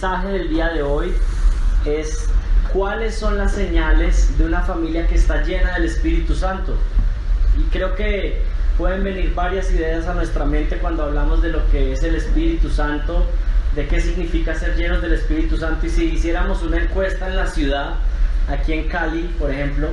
mensaje del día de hoy es ¿cuáles son las señales de una familia que está llena del Espíritu Santo? Y creo que pueden venir varias ideas a nuestra mente cuando hablamos de lo que es el Espíritu Santo, de qué significa ser llenos del Espíritu Santo. Y si hiciéramos una encuesta en la ciudad, aquí en Cali, por ejemplo,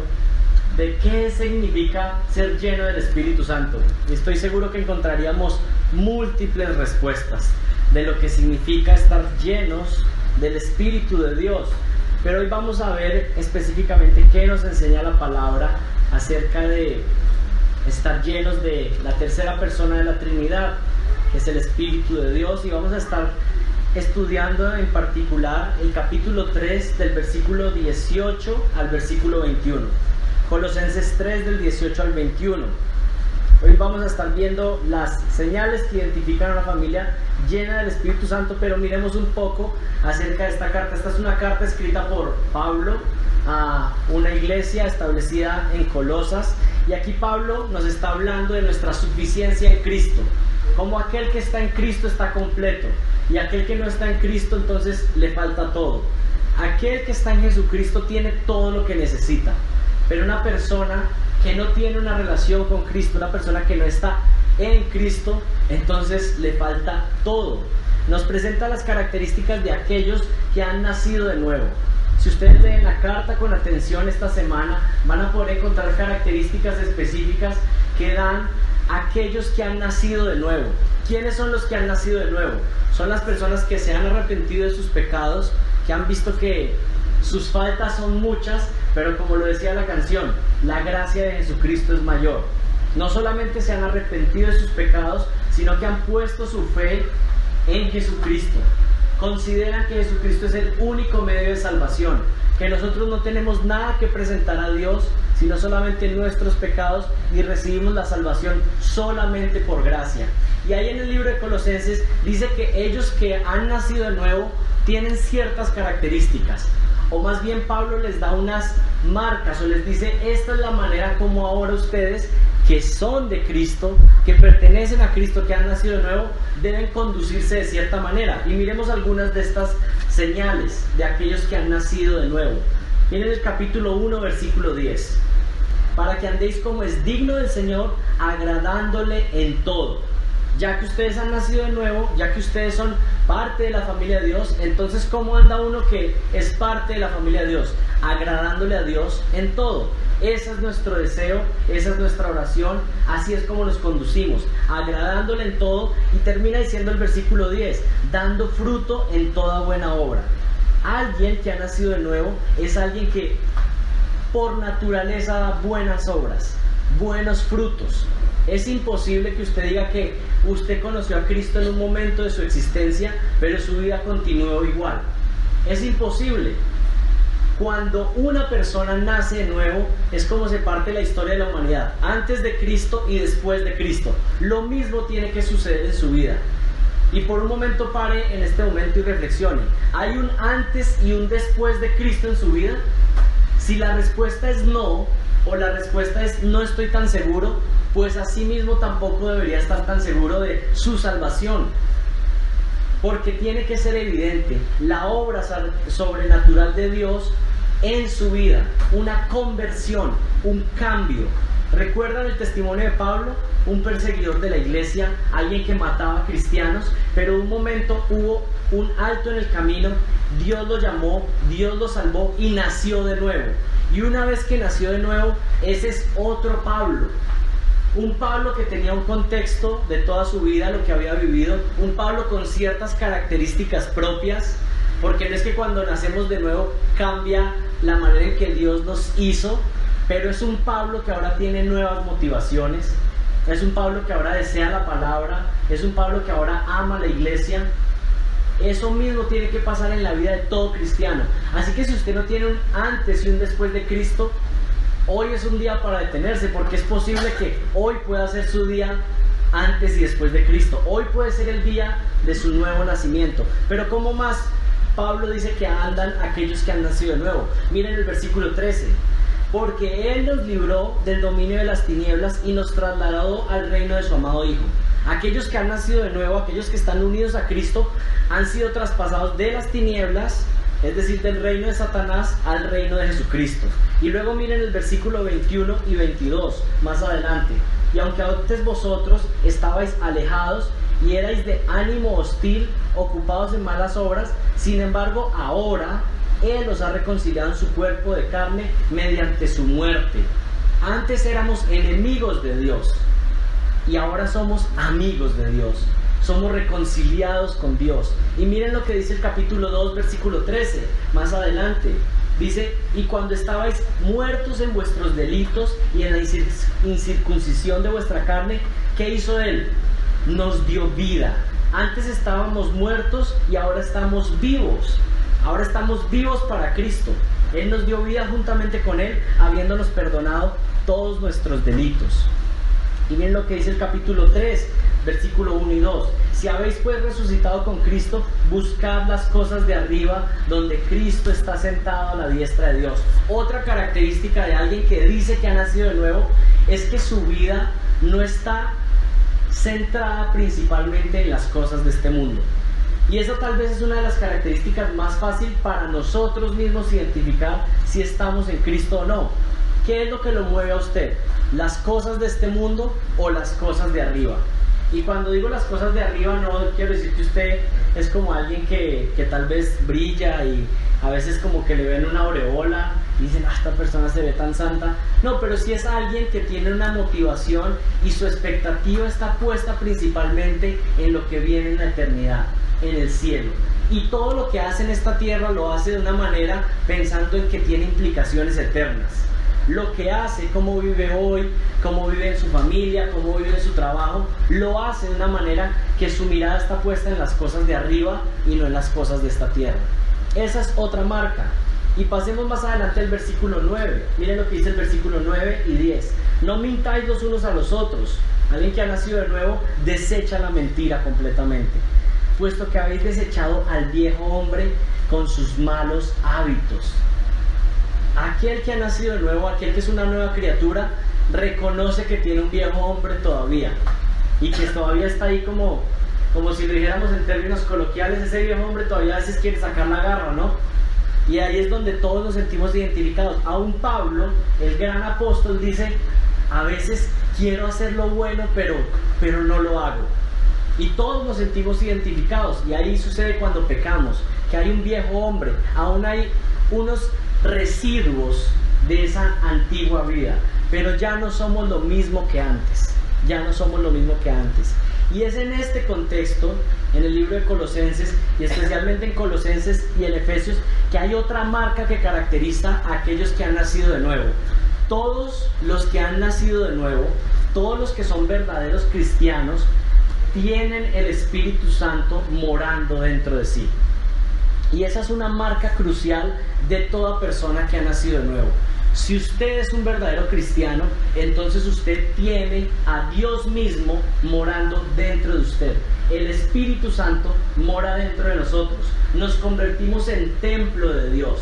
de qué significa ser lleno del Espíritu Santo, y estoy seguro que encontraríamos múltiples respuestas de lo que significa estar llenos del Espíritu de Dios. Pero hoy vamos a ver específicamente qué nos enseña la palabra acerca de estar llenos de la tercera persona de la Trinidad, que es el Espíritu de Dios. Y vamos a estar estudiando en particular el capítulo 3 del versículo 18 al versículo 21. Colosenses 3 del 18 al 21. Hoy vamos a estar viendo las señales que identifican a una familia llena del Espíritu Santo, pero miremos un poco acerca de esta carta. Esta es una carta escrita por Pablo a una iglesia establecida en Colosas, y aquí Pablo nos está hablando de nuestra suficiencia en Cristo, como aquel que está en Cristo está completo, y aquel que no está en Cristo entonces le falta todo. Aquel que está en Jesucristo tiene todo lo que necesita, pero una persona que no tiene una relación con Cristo, una persona que no está en Cristo, entonces le falta todo. Nos presenta las características de aquellos que han nacido de nuevo. Si ustedes leen la carta con atención esta semana, van a poder encontrar características específicas que dan aquellos que han nacido de nuevo. ¿Quiénes son los que han nacido de nuevo? Son las personas que se han arrepentido de sus pecados, que han visto que sus faltas son muchas, pero como lo decía la canción, la gracia de Jesucristo es mayor. No solamente se han arrepentido de sus pecados, sino que han puesto su fe en Jesucristo. Consideran que Jesucristo es el único medio de salvación, que nosotros no tenemos nada que presentar a Dios, sino solamente nuestros pecados, y recibimos la salvación solamente por gracia. Y ahí en el libro de Colosenses dice que ellos que han nacido de nuevo tienen ciertas características, o más bien Pablo les da unas marcas, o les dice: esta es la manera como ahora ustedes que son de Cristo, que pertenecen a Cristo, que han nacido de nuevo, deben conducirse de cierta manera. Y miremos algunas de estas señales de aquellos que han nacido de nuevo. Miren el capítulo 1, versículo 10. Para que andéis como es digno del Señor, agradándole en todo. Ya que ustedes han nacido de nuevo, ya que ustedes son parte de la familia de Dios, entonces ¿cómo anda uno que es parte de la familia de Dios? Agradándole a Dios en todo. Ese es nuestro deseo, esa es nuestra oración, así es como nos conducimos, agradándole en todo. Y termina diciendo el versículo 10, dando fruto en toda buena obra. Alguien que ha nacido de nuevo es alguien que por naturaleza da buenas obras, buenos frutos. Es imposible que usted diga que usted conoció a Cristo en un momento de su existencia, pero su vida continuó igual. Es imposible. Cuando una persona nace de nuevo, es como se parte la historia de la humanidad, antes de Cristo y después de Cristo. Lo mismo tiene que suceder en su vida. Y por un momento pare en este momento y reflexione. ¿Hay un antes y un después de Cristo en su vida? Si la respuesta es no, o la respuesta es no estoy tan seguro, pues así mismo tampoco debería estar tan seguro de su salvación. Porque tiene que ser evidente la obra sobrenatural de Dios en su vida, una conversión, un cambio. ¿Recuerdan el testimonio de Pablo? Un perseguidor de la iglesia, alguien que mataba a cristianos, pero en un momento hubo un alto en el camino, Dios lo llamó, Dios lo salvó y nació de nuevo. Y una vez que nació de nuevo, ese es otro Pablo. Un Pablo que tenía un contexto de toda su vida, lo que había vivido, un Pablo con ciertas características propias, porque no es que cuando nacemos de nuevo cambia la manera en que Dios nos hizo, pero es un Pablo que ahora tiene nuevas motivaciones, es un Pablo que ahora desea la palabra, es un Pablo que ahora ama la iglesia. Eso mismo tiene que pasar en la vida de todo cristiano. Así que si usted no tiene un antes y un después de Cristo, hoy es un día para detenerse, porque es posible que hoy pueda ser su día antes y después de Cristo. Hoy puede ser el día de su nuevo nacimiento. Pero ¿cómo más Pablo dice que andan aquellos que han nacido de nuevo? Miren el versículo 13. Porque Él nos libró del dominio de las tinieblas y nos trasladó al reino de su amado Hijo, Aquellos que han nacido de nuevo, aquellos que están unidos a Cristo, han sido traspasados de las tinieblas, es decir, del reino de Satanás al reino de Jesucristo. Y luego miren el versículo 21 y 22, más adelante. Y aunque antes vosotros estabais alejados y erais de ánimo hostil, ocupados en malas obras, sin embargo ahora Él os ha reconciliado en su cuerpo de carne mediante su muerte. Antes éramos enemigos de Dios y ahora somos amigos de Dios. Somos reconciliados con Dios. Y miren lo que dice el capítulo 2, versículo 13, más adelante. Dice, y cuando estabais muertos en vuestros delitos y en la incircuncisión de vuestra carne, ¿qué hizo Él? Nos dio vida. Antes estábamos muertos y ahora estamos vivos. Ahora estamos vivos para Cristo. Él nos dio vida juntamente con Él, habiéndonos perdonado todos nuestros delitos. Y miren lo que dice el capítulo 3, versículo 1 y 2. Si habéis pues resucitado con Cristo, buscad las cosas de arriba, donde Cristo está sentado a la diestra de Dios. Otra característica de alguien que dice que ha nacido de nuevo es que su vida no está centrada principalmente en las cosas de este mundo. Y eso tal vez es una de las características más fácil para nosotros mismos identificar si estamos en Cristo o no. ¿Qué es lo que lo mueve a usted? ¿Las cosas de este mundo o las cosas de arriba? Y cuando digo las cosas de arriba, no quiero decir que usted es como alguien que tal vez brilla y a veces como que le ven una aureola y dicen, esta persona se ve tan santa. No, pero sí es alguien que tiene una motivación y su expectativa está puesta principalmente en lo que viene en la eternidad, en el cielo. Y todo lo que hace en esta tierra lo hace de una manera pensando en que tiene implicaciones eternas. Lo que hace, cómo vive hoy, cómo vive en su familia, cómo vive en su trabajo, lo hace de una manera que su mirada está puesta en las cosas de arriba y no en las cosas de esta tierra. Esa es otra marca. Y pasemos más adelante al versículo 9. Miren lo que dice el versículo 9 y 10. No mintáis los unos a los otros. Alguien que ha nacido de nuevo desecha la mentira completamente, puesto que habéis desechado al viejo hombre con sus malos hábitos. Aquel que ha nacido de nuevo, aquel que es una nueva criatura, reconoce que tiene un viejo hombre todavía y que todavía está ahí como si lo dijéramos en términos coloquiales. Ese viejo hombre todavía a veces quiere sacar la garra, ¿no? Y ahí es donde todos nos sentimos identificados. Aún Pablo, el gran apóstol, dice, a veces quiero hacer lo bueno, pero no lo hago. Y todos nos sentimos identificados. Y ahí sucede cuando pecamos, que hay un viejo hombre, aún hay unos residuos de esa antigua vida, pero ya no somos lo mismo que antes. Ya no somos lo mismo que antes. Y es en este contexto, en el libro de Colosenses, y especialmente en Colosenses y en Efesios, que hay otra marca que caracteriza a aquellos que han nacido de nuevo. Todos los que han nacido de nuevo, todos los que son verdaderos cristianos, tienen el Espíritu Santo morando dentro de sí. Y esa es una marca crucial de toda persona que ha nacido de nuevo. Si usted es un verdadero cristiano, entonces usted tiene a Dios mismo morando dentro de usted. El Espíritu Santo mora dentro de nosotros. Nos convertimos en templo de Dios.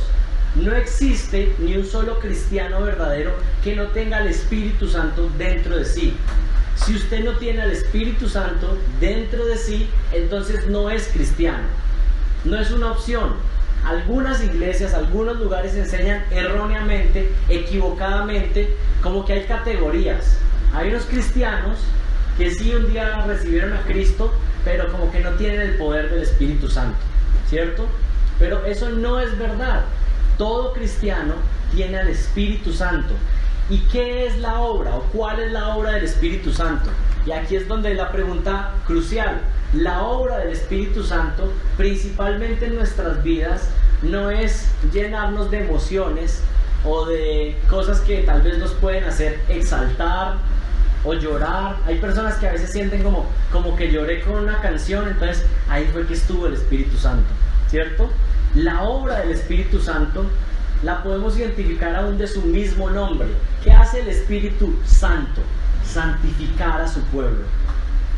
No existe ni un solo cristiano verdadero que no tenga el Espíritu Santo dentro de sí. Si usted no tiene al Espíritu Santo dentro de sí, entonces no es cristiano. No es una opción. Algunas iglesias, algunos lugares enseñan erróneamente, equivocadamente, como que hay categorías. Hay unos cristianos que sí un día recibieron a Cristo, pero como que no tienen el poder del Espíritu Santo, ¿cierto? Pero eso no es verdad. Todo cristiano tiene al Espíritu Santo. ¿Y qué es la obra o cuál es la obra del Espíritu Santo? Y aquí es donde la pregunta crucial. La obra del Espíritu Santo, principalmente en nuestras vidas, no es llenarnos de emociones o de cosas que tal vez nos pueden hacer exaltar o llorar. Hay personas que a veces sienten como que lloré con una canción, entonces ahí fue que estuvo el Espíritu Santo, ¿cierto? La obra del Espíritu Santo la podemos identificar aún de su mismo nombre. ¿Qué hace el Espíritu Santo? Santificar a su pueblo.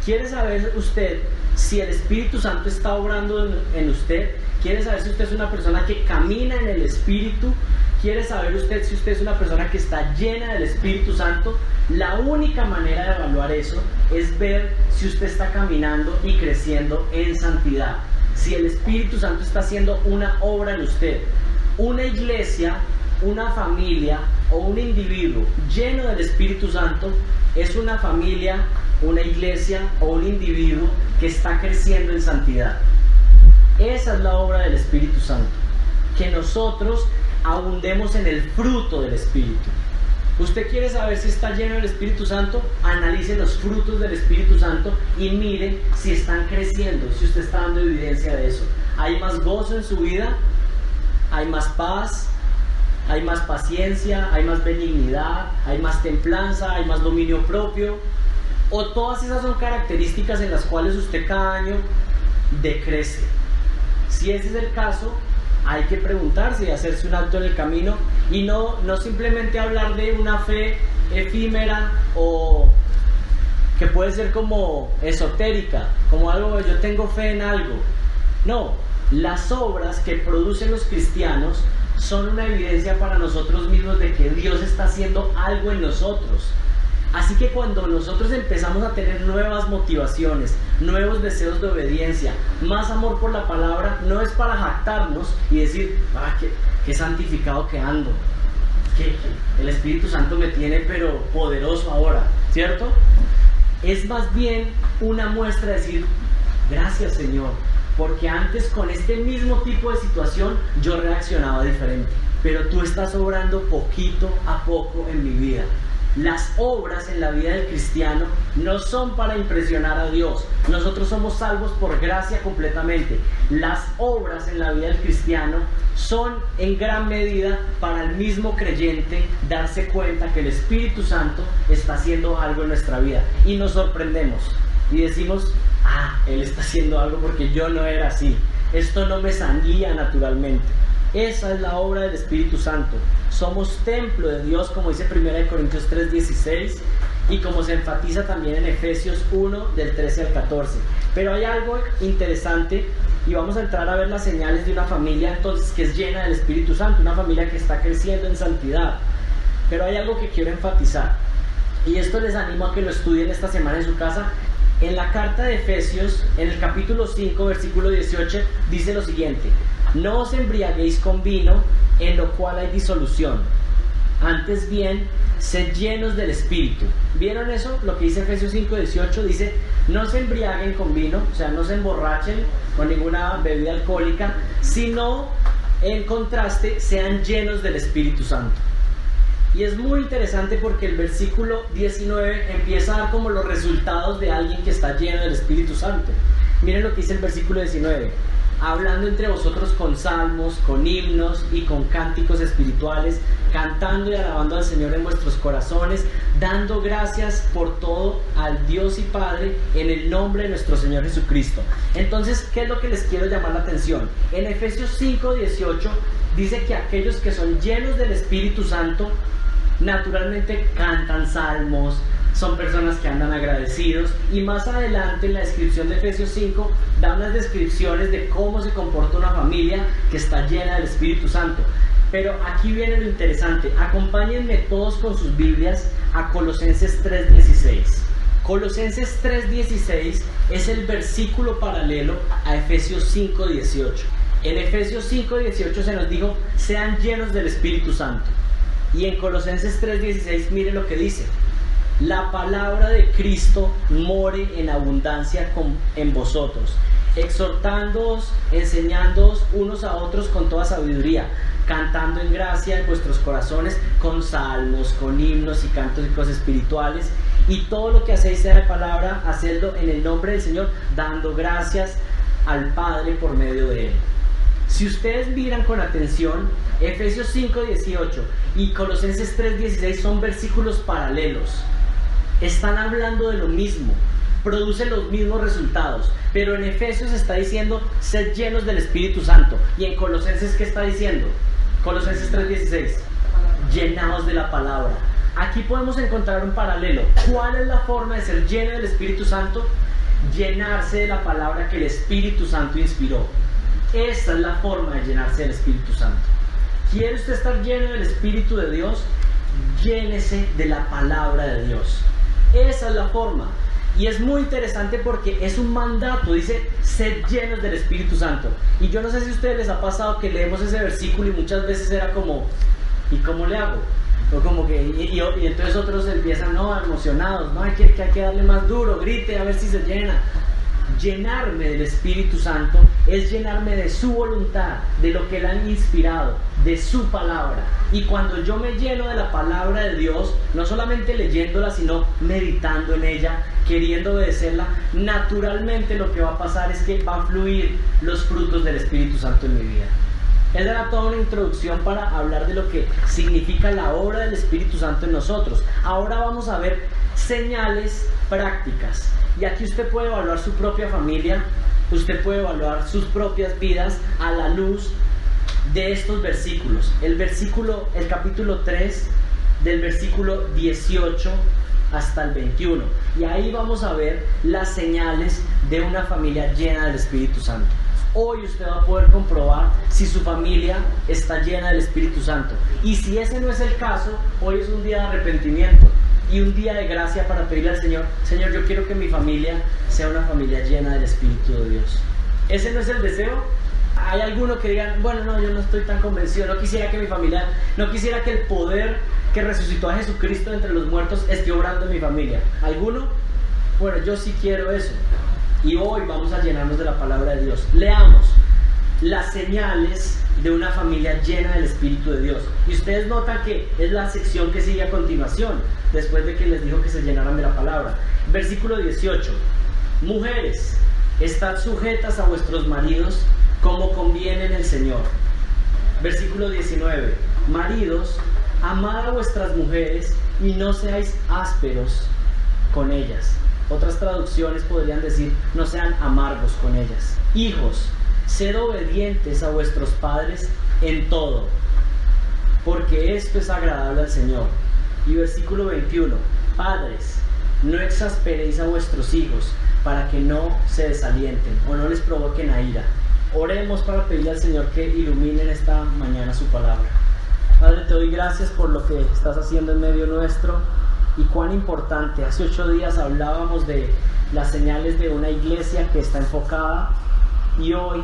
¿Quiere saber usted si el Espíritu Santo está obrando en usted? ¿Quiere saber si usted es una persona que camina en el Espíritu? ¿Quiere saber usted si usted es una persona que está llena del Espíritu Santo? La única manera de evaluar eso es ver si usted está caminando y creciendo en santidad. Si el Espíritu Santo está haciendo una obra en usted. Una iglesia, una familia o un individuo lleno del Espíritu Santo es una familia, una iglesia o un individuo que está creciendo en santidad. Esa es la obra del Espíritu Santo. Que nosotros abundemos en el fruto del Espíritu. ¿Usted quiere saber si está lleno del Espíritu Santo? Analice los frutos del Espíritu Santo y mire si están creciendo, si usted está dando evidencia de eso. ¿Hay más gozo en su vida? ¿Hay más paz? ¿Hay más paciencia? ¿Hay más benignidad? ¿Hay más templanza? ¿Hay más dominio propio? ¿O todas esas son características en las cuales usted cada año decrece? Si ese es el caso, hay que preguntarse y hacerse un alto en el camino y no simplemente hablar de una fe efímera o que puede ser como esotérica, como algo, yo tengo fe en algo. No, las obras que producen los cristianos son una evidencia para nosotros mismos de que Dios está haciendo algo en nosotros. Así que cuando nosotros empezamos a tener nuevas motivaciones, nuevos deseos de obediencia, más amor por la palabra, no es para jactarnos y decir, qué santificado que ando, que el Espíritu Santo me tiene pero poderoso ahora, ¿cierto? Es más bien una muestra de decir, gracias Señor, porque antes con este mismo tipo de situación yo reaccionaba diferente, pero tú estás obrando poquito a poco en mi vida. Las obras en la vida del cristiano no son para impresionar a Dios. Nosotros somos salvos por gracia completamente. Las obras en la vida del cristiano son en gran medida para el mismo creyente darse cuenta que el Espíritu Santo está haciendo algo en nuestra vida. Y nos sorprendemos y decimos, Él está haciendo algo porque yo no era así. Esto no me salía naturalmente. Esa es la obra del Espíritu Santo. Somos templo de Dios, como dice 1 Corintios 3:16 y como se enfatiza también en Efesios 1 del 13 al 14. Pero hay algo interesante y vamos a entrar a ver las señales de una familia entonces que es llena del Espíritu Santo, una familia que está creciendo en santidad. Pero hay algo que quiero enfatizar y esto les animo a que lo estudien esta semana en su casa. En la carta de Efesios, en el capítulo 5, versículo 18, dice lo siguiente: no os embriaguéis con vino, en lo cual hay disolución. Antes bien, sed llenos del Espíritu. ¿Vieron eso? Lo que dice Efesios 5:18 dice, no se embriaguen con vino, o sea, no se emborrachen con ninguna bebida alcohólica, sino, en contraste, sean llenos del Espíritu Santo. Y es muy interesante porque el versículo 19 empieza a dar como los resultados de alguien que está lleno del Espíritu Santo. Miren lo que dice el versículo 19. Hablando entre vosotros con salmos, con himnos y con cánticos espirituales, cantando y alabando al Señor en vuestros corazones, dando gracias por todo al Dios y Padre en el nombre de nuestro Señor Jesucristo. Entonces, ¿qué es lo que les quiero llamar la atención? En Efesios 5:18 dice que aquellos que son llenos del Espíritu Santo naturalmente cantan salmos, son personas que andan agradecidos, y más adelante en la descripción de Efesios 5 da unas descripciones de cómo se comporta una familia que está llena del Espíritu Santo. Pero aquí viene lo interesante. Acompáñenme todos con sus Biblias a Colosenses 3:16. Colosenses 3:16 es el versículo paralelo a Efesios 5:18. En Efesios 5:18 se nos dijo, sean llenos del Espíritu Santo. Y en Colosenses 3:16 miren lo que dice: la palabra de Cristo more en abundancia en vosotros, exhortándoos, enseñándoos unos a otros con toda sabiduría, cantando en gracia en vuestros corazones con salmos, con himnos y cánticos espirituales, y todo lo que hacéis sea de palabra, hacedlo en el nombre del Señor, dando gracias al Padre por medio de Él. Si ustedes miran con atención, Efesios 5:18 y Colosenses 3:16 son versículos paralelos. Están hablando de lo mismo, producen los mismos resultados, pero en Efesios está diciendo, sed llenos del Espíritu Santo. Y en Colosenses, ¿qué está diciendo? Colosenses 3:16, llenaos de la palabra. Aquí podemos encontrar un paralelo. ¿Cuál es la forma de ser lleno del Espíritu Santo? Llenarse de la palabra que el Espíritu Santo inspiró. Esta es la forma de llenarse del Espíritu Santo. ¿Quiere usted estar lleno del Espíritu de Dios? llénese de la palabra de Dios. Esa es la forma. Y es muy interesante porque es un mandato, dice, sed llenos del Espíritu Santo. Y yo no sé si a ustedes les ha pasado que leemos ese versículo y muchas veces era como, ¿y cómo le hago? O como que, y entonces otros empiezan, no, emocionados, no, hay que darle más duro, grite a ver si se llena. Llenarme del Espíritu Santo es llenarme de su voluntad, de lo que Él ha inspirado, de su palabra. Y cuando yo me lleno de la palabra de Dios, no solamente leyéndola, sino meditando en ella, queriendo obedecerla, naturalmente lo que va a pasar es que va a fluir los frutos del Espíritu Santo en mi vida. Esa era toda una introducción para hablar de lo que significa la obra del Espíritu Santo en nosotros. Ahora vamos a ver señales prácticas. Y aquí usted puede evaluar su propia familia, usted puede evaluar sus propias vidas a la luz de estos versículos. El capítulo 3, del versículo 18 hasta el 21. Y ahí vamos a ver las señales de una familia llena del Espíritu Santo. Hoy usted va a poder comprobar si su familia está llena del Espíritu Santo. Y si ese no es el caso, hoy es un día de arrepentimiento y un día de gracia para pedirle al Señor: Señor, yo quiero que mi familia sea una familia llena del Espíritu de Dios. ¿Ese no es el deseo? Hay algunos que digan, bueno, no, yo no estoy tan convencido, no quisiera que mi familia, no quisiera que el poder que resucitó a Jesucristo entre los muertos esté obrando en mi familia. ¿Alguno? Bueno, yo sí quiero eso. Y hoy vamos a llenarnos de la palabra de Dios. Leamos las señales de una familia llena del Espíritu de Dios. Y ustedes notan que es la sección que sigue a continuación, después de que les dijo que se llenaran de la palabra. Versículo 18. Mujeres, estad sujetas a vuestros maridos como conviene en el Señor. Versículo 19. Maridos, amad a vuestras mujeres y no seáis ásperos con ellas. Otras traducciones podrían decir, no sean amargos con ellas. Hijos, sed obedientes a vuestros padres en todo, porque esto es agradable al Señor. Y versículo 21. Padres, no exasperéis a vuestros hijos, para que no se desalienten o no les provoquen a ira. Oremos para pedirle al Señor que ilumine en esta mañana su palabra. Padre, te doy gracias por lo que estás haciendo en medio nuestro. Y cuán importante, hace 8 días hablábamos de las señales de una iglesia que está enfocada, y hoy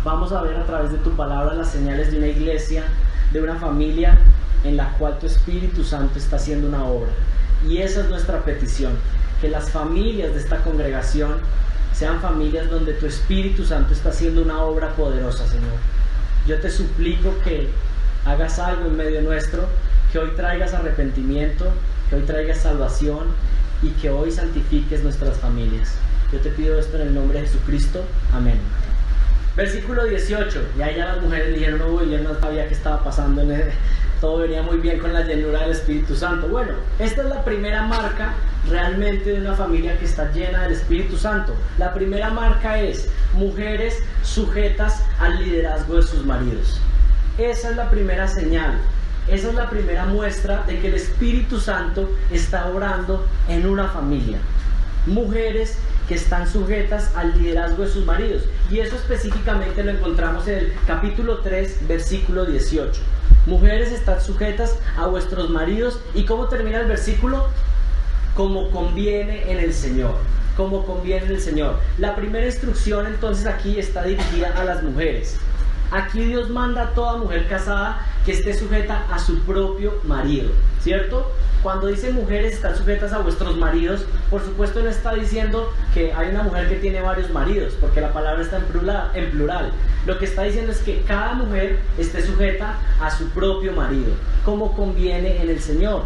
vamos a ver a través de tu palabra las señales de una iglesia, de una familia en la cual tu Espíritu Santo está haciendo una obra. Y esa es nuestra petición, que las familias de esta congregación sean familias donde tu Espíritu Santo está haciendo una obra poderosa, Señor. Yo te suplico que hagas algo en medio nuestro, que hoy traigas arrepentimiento, que hoy traigas salvación y que hoy santifiques nuestras familias. Yo te pido esto en el nombre de Jesucristo. Amén. Versículo 18. Y ahí ya las mujeres dijeron, no, yo no sabía qué estaba pasando. Todo venía muy bien con la llenura del Espíritu Santo. Bueno, esta es la primera marca realmente de una familia que está llena del Espíritu Santo. La primera marca es mujeres sujetas al liderazgo de sus maridos. Esa es la primera señal. Esa es la primera muestra de que el Espíritu Santo está obrando en una familia. Mujeres que están sujetas al liderazgo de sus maridos. Y eso específicamente lo encontramos en el capítulo 3, versículo 18. Mujeres, estad sujetas a vuestros maridos. ¿Y cómo termina el versículo? Como conviene en el Señor. Como conviene en el Señor. La primera instrucción entonces aquí está dirigida a las mujeres. Aquí Dios manda a toda mujer casada que esté sujeta a su propio marido, ¿cierto? Cuando dice mujeres están sujetas a vuestros maridos, por supuesto no está diciendo que hay una mujer que tiene varios maridos, porque la palabra está en plural. Lo que está diciendo es que cada mujer esté sujeta a su propio marido, como conviene en el Señor.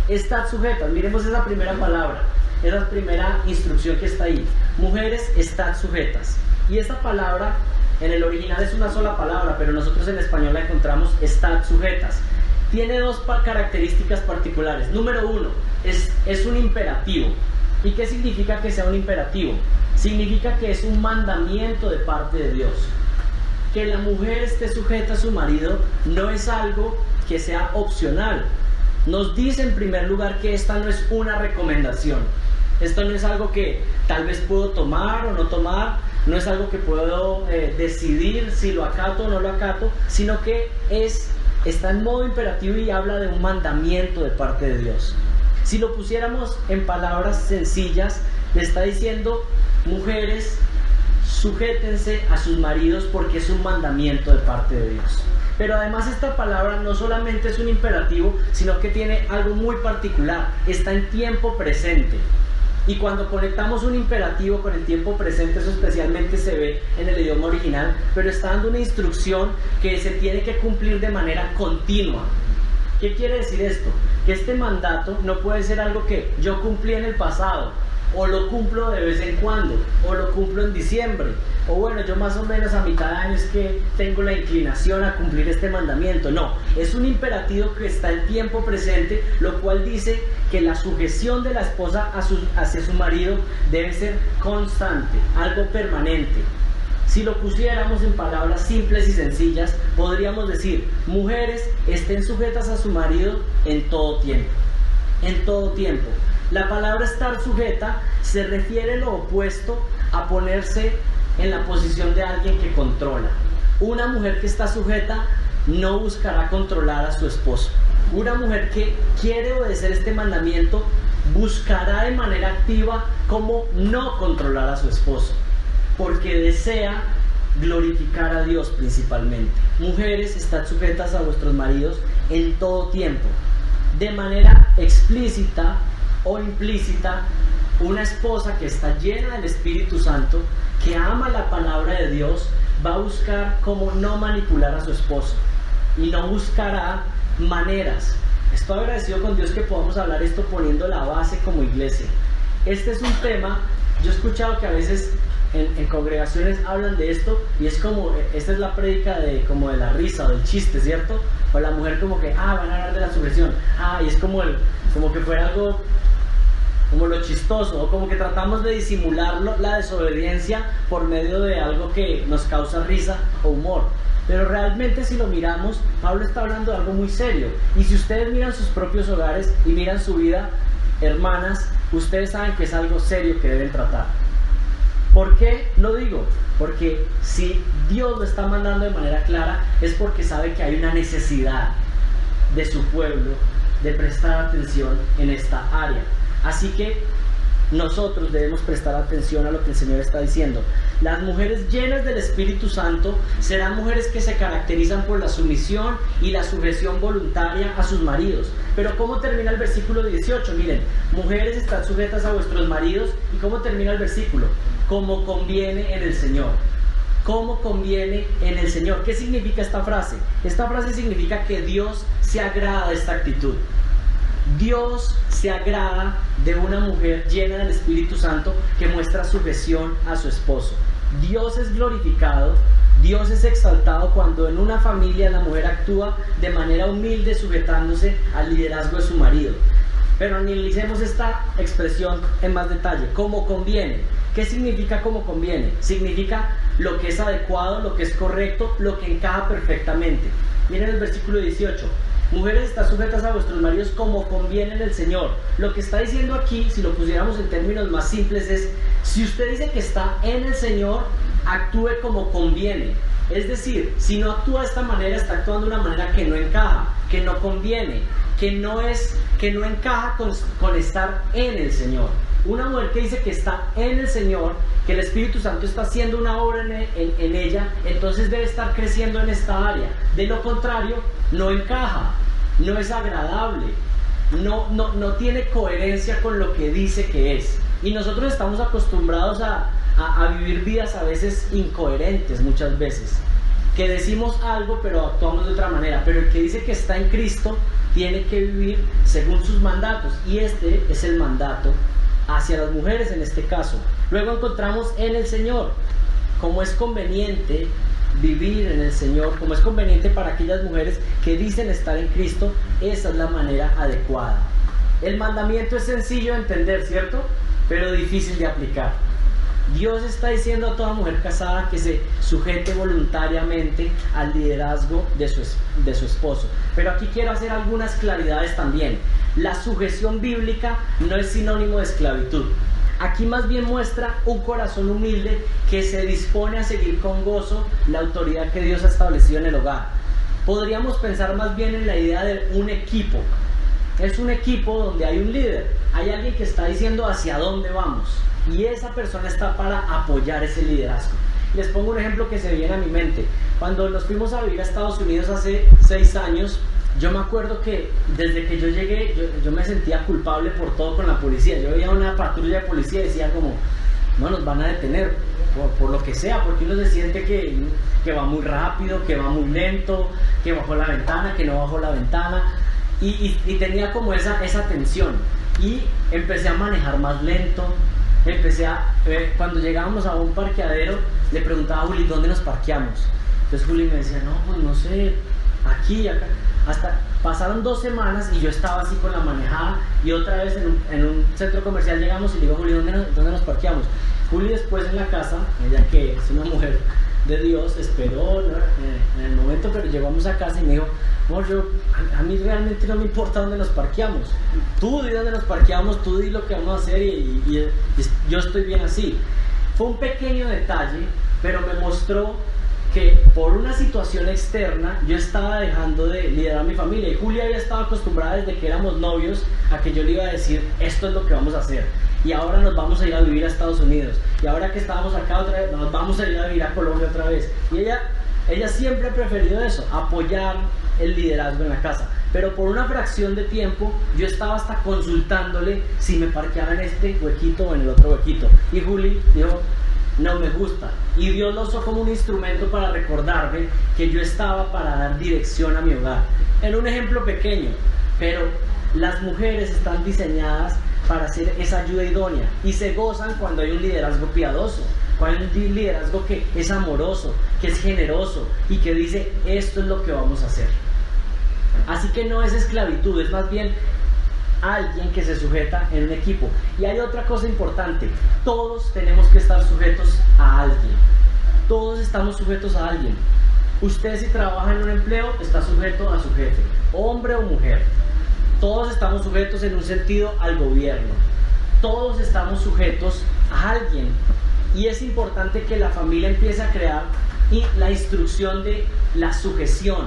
Estad sujetas, miremos esa primera palabra, esa primera instrucción que está ahí. Mujeres, estad sujetas. Y esa palabra en el original es una sola palabra, pero nosotros en español la encontramos estad sujetas. Tiene dos características particulares. Número 1, es un imperativo. ¿Y qué significa que sea un imperativo? Significa que es un mandamiento de parte de Dios. Que la mujer esté sujeta a su marido no es algo que sea opcional. Nos dice en primer lugar que esta no es una recomendación. Esto no es algo que tal vez puedo tomar o no tomar. No es algo que puedo decidir si lo acato o no lo acato, sino que es está en modo imperativo y habla de un mandamiento de parte de Dios. Si lo pusiéramos en palabras sencillas, le está diciendo: mujeres, sujétense a sus maridos porque es un mandamiento de parte de Dios. Pero además esta palabra no solamente es un imperativo, sino que tiene algo muy particular, está en tiempo presente. Y cuando conectamos un imperativo con el tiempo presente, eso especialmente se ve en el idioma original, pero está dando una instrucción que se tiene que cumplir de manera continua. ¿Qué quiere decir esto? Que este mandato no puede ser algo que yo cumplí en el pasado, o lo cumplo de vez en cuando, o lo cumplo en diciembre, o bueno, yo más o menos a mitad de año es que tengo la inclinación a cumplir este mandamiento. No, es un imperativo que está en tiempo presente, lo cual dice que la sujeción de la esposa hacia su marido debe ser constante, algo permanente. Si lo pusiéramos en palabras simples y sencillas, podríamos decir: mujeres, estén sujetas a su marido en todo tiempo. En todo tiempo. La palabra estar sujeta se refiere a lo opuesto a ponerse en la posición de alguien que controla. Una mujer que está sujeta no buscará controlar a su esposo. Una mujer que quiere obedecer este mandamiento buscará de manera activa cómo no controlar a su esposo, porque desea glorificar a Dios principalmente. Mujeres, estad sujetas a vuestros maridos en todo tiempo. De manera explícita o implícita, una esposa que está llena del Espíritu Santo, que ama la palabra de Dios, va a buscar cómo no manipular a su esposo y no buscará maneras. Estoy agradecido con Dios que podamos hablar esto poniendo la base como iglesia. Este es un tema, yo he escuchado que a veces en congregaciones hablan de esto y es como, esta es la prédica de la risa o del chiste, ¿cierto? O la mujer como que, van a hablar de la sujeción, y es como que fuera algo como lo chistoso, o como que tratamos de disimular la desobediencia por medio de algo que nos causa risa o humor. Pero realmente, si lo miramos, Pablo está hablando de algo muy serio. Y si ustedes miran sus propios hogares y miran su vida, hermanas, ustedes saben que es algo serio que deben tratar. ¿Por qué lo digo? Porque si Dios lo está mandando de manera clara, es porque sabe que hay una necesidad de su pueblo de prestar atención en esta área. Así que nosotros debemos prestar atención a lo que el Señor está diciendo. Las mujeres llenas del Espíritu Santo serán mujeres que se caracterizan por la sumisión y la sujeción voluntaria a sus maridos. Pero ¿cómo termina el versículo 18? Miren, mujeres, están sujetas a vuestros maridos. ¿Y cómo termina el versículo? Como conviene en el Señor. ¿Cómo conviene en el Señor? ¿Qué significa esta frase? Esta frase significa que Dios se agrada de esta actitud. Dios se agrada de una mujer llena del Espíritu Santo que muestra sujeción a su esposo. Dios es glorificado, Dios es exaltado cuando en una familia la mujer actúa de manera humilde sujetándose al liderazgo de su marido. Pero analicemos esta expresión en más detalle. ¿Cómo conviene? ¿Qué significa como conviene? Significa lo que es adecuado, lo que es correcto, lo que encaja perfectamente. Miren el versículo 18. Mujeres, están sujetas a vuestros maridos como conviene en el Señor. Lo que está diciendo aquí, si lo pusiéramos en términos más simples, es: si usted dice que está en el Señor, actúe como conviene. Es decir, si no actúa de esta manera, está actuando de una manera que no encaja, que no conviene, que no encaja con estar en el Señor. Una mujer que dice que está en el Señor, que el Espíritu Santo está haciendo una obra en ella, entonces debe estar creciendo en esta área. De lo contrario, no encaja, no es agradable, no tiene coherencia con lo que dice que es. Y nosotros estamos acostumbrados a vivir vidas a veces incoherentes, muchas veces, que decimos algo pero actuamos de otra manera. Pero el que dice que está en Cristo tiene que vivir según sus mandatos, y este es el mandato hacia las mujeres en este caso. Luego encontramos en el Señor, cómo es conveniente vivir en el Señor, cómo es conveniente para aquellas mujeres que dicen estar en Cristo. Esa es la manera adecuada. El mandamiento es sencillo de entender, ¿cierto? Pero difícil de aplicar. Dios está diciendo a toda mujer casada que se sujete voluntariamente al liderazgo de su esposo. Pero aquí quiero hacer algunas claridades también. La sujeción bíblica no es sinónimo de esclavitud. Aquí más bien muestra un corazón humilde que se dispone a seguir con gozo la autoridad que Dios ha establecido en el hogar. Podríamos pensar más bien en la idea de un equipo. Es un equipo donde hay un líder, hay alguien que está diciendo hacia dónde vamos y esa persona está para apoyar ese liderazgo. Les pongo un ejemplo que se viene a mi mente. Cuando nos fuimos a vivir a Estados Unidos hace 6 años, yo me acuerdo que desde que yo llegué, yo me sentía culpable por todo con la policía. Yo veía una patrulla de policía y decía como, no, nos van a detener por lo que sea, porque uno se siente que va muy rápido, que va muy lento, que bajó la ventana, que no bajó la ventana. Y tenía como esa tensión. Y empecé a manejar más lento. Cuando llegábamos a un parqueadero, le preguntaba a Juli, ¿dónde nos parqueamos? Entonces Juli me decía, no, pues no sé, aquí, acá. Hasta pasaron 2 semanas y yo estaba así con la manejada y otra vez en un centro comercial llegamos y le digo, Juli, ¿dónde nos parqueamos? Juli después en la casa, ella que es una mujer de Dios, esperó en el momento, pero llegamos a casa y me dijo, amor, a mí realmente no me importa dónde nos parqueamos. Tú di dónde nos parqueamos, tú di lo que vamos a hacer y yo estoy bien así. Fue un pequeño detalle, pero me mostró que por una situación externa yo estaba dejando de liderar a mi familia y Julia había estado acostumbrada desde que éramos novios a que yo le iba a decir esto es lo que vamos a hacer y ahora nos vamos a ir a vivir a Estados Unidos y ahora que estábamos acá otra vez nos vamos a ir a vivir a Colombia otra vez y ella siempre ha preferido eso, apoyar el liderazgo en la casa, pero por una fracción de tiempo yo estaba hasta consultándole si me parqueaba en este huequito o en el otro huequito y Juli dijo no me gusta. Y Dios lo usó como un instrumento para recordarme que yo estaba para dar dirección a mi hogar. En un ejemplo pequeño, pero las mujeres están diseñadas para hacer esa ayuda idónea y se gozan cuando hay un liderazgo piadoso, cuando hay un liderazgo que es amoroso, que es generoso y que dice esto es lo que vamos a hacer. Así que no es esclavitud, es más bien alguien que se sujeta en un equipo. Y hay otra cosa importante, todos tenemos que estar sujetos a alguien, todos estamos sujetos a alguien. Usted si trabaja en un empleo está sujeto a su jefe, hombre o mujer. Todos estamos sujetos en un sentido al gobierno, todos estamos sujetos a alguien. Y es importante que la familia empiece a crear la instrucción de la sujeción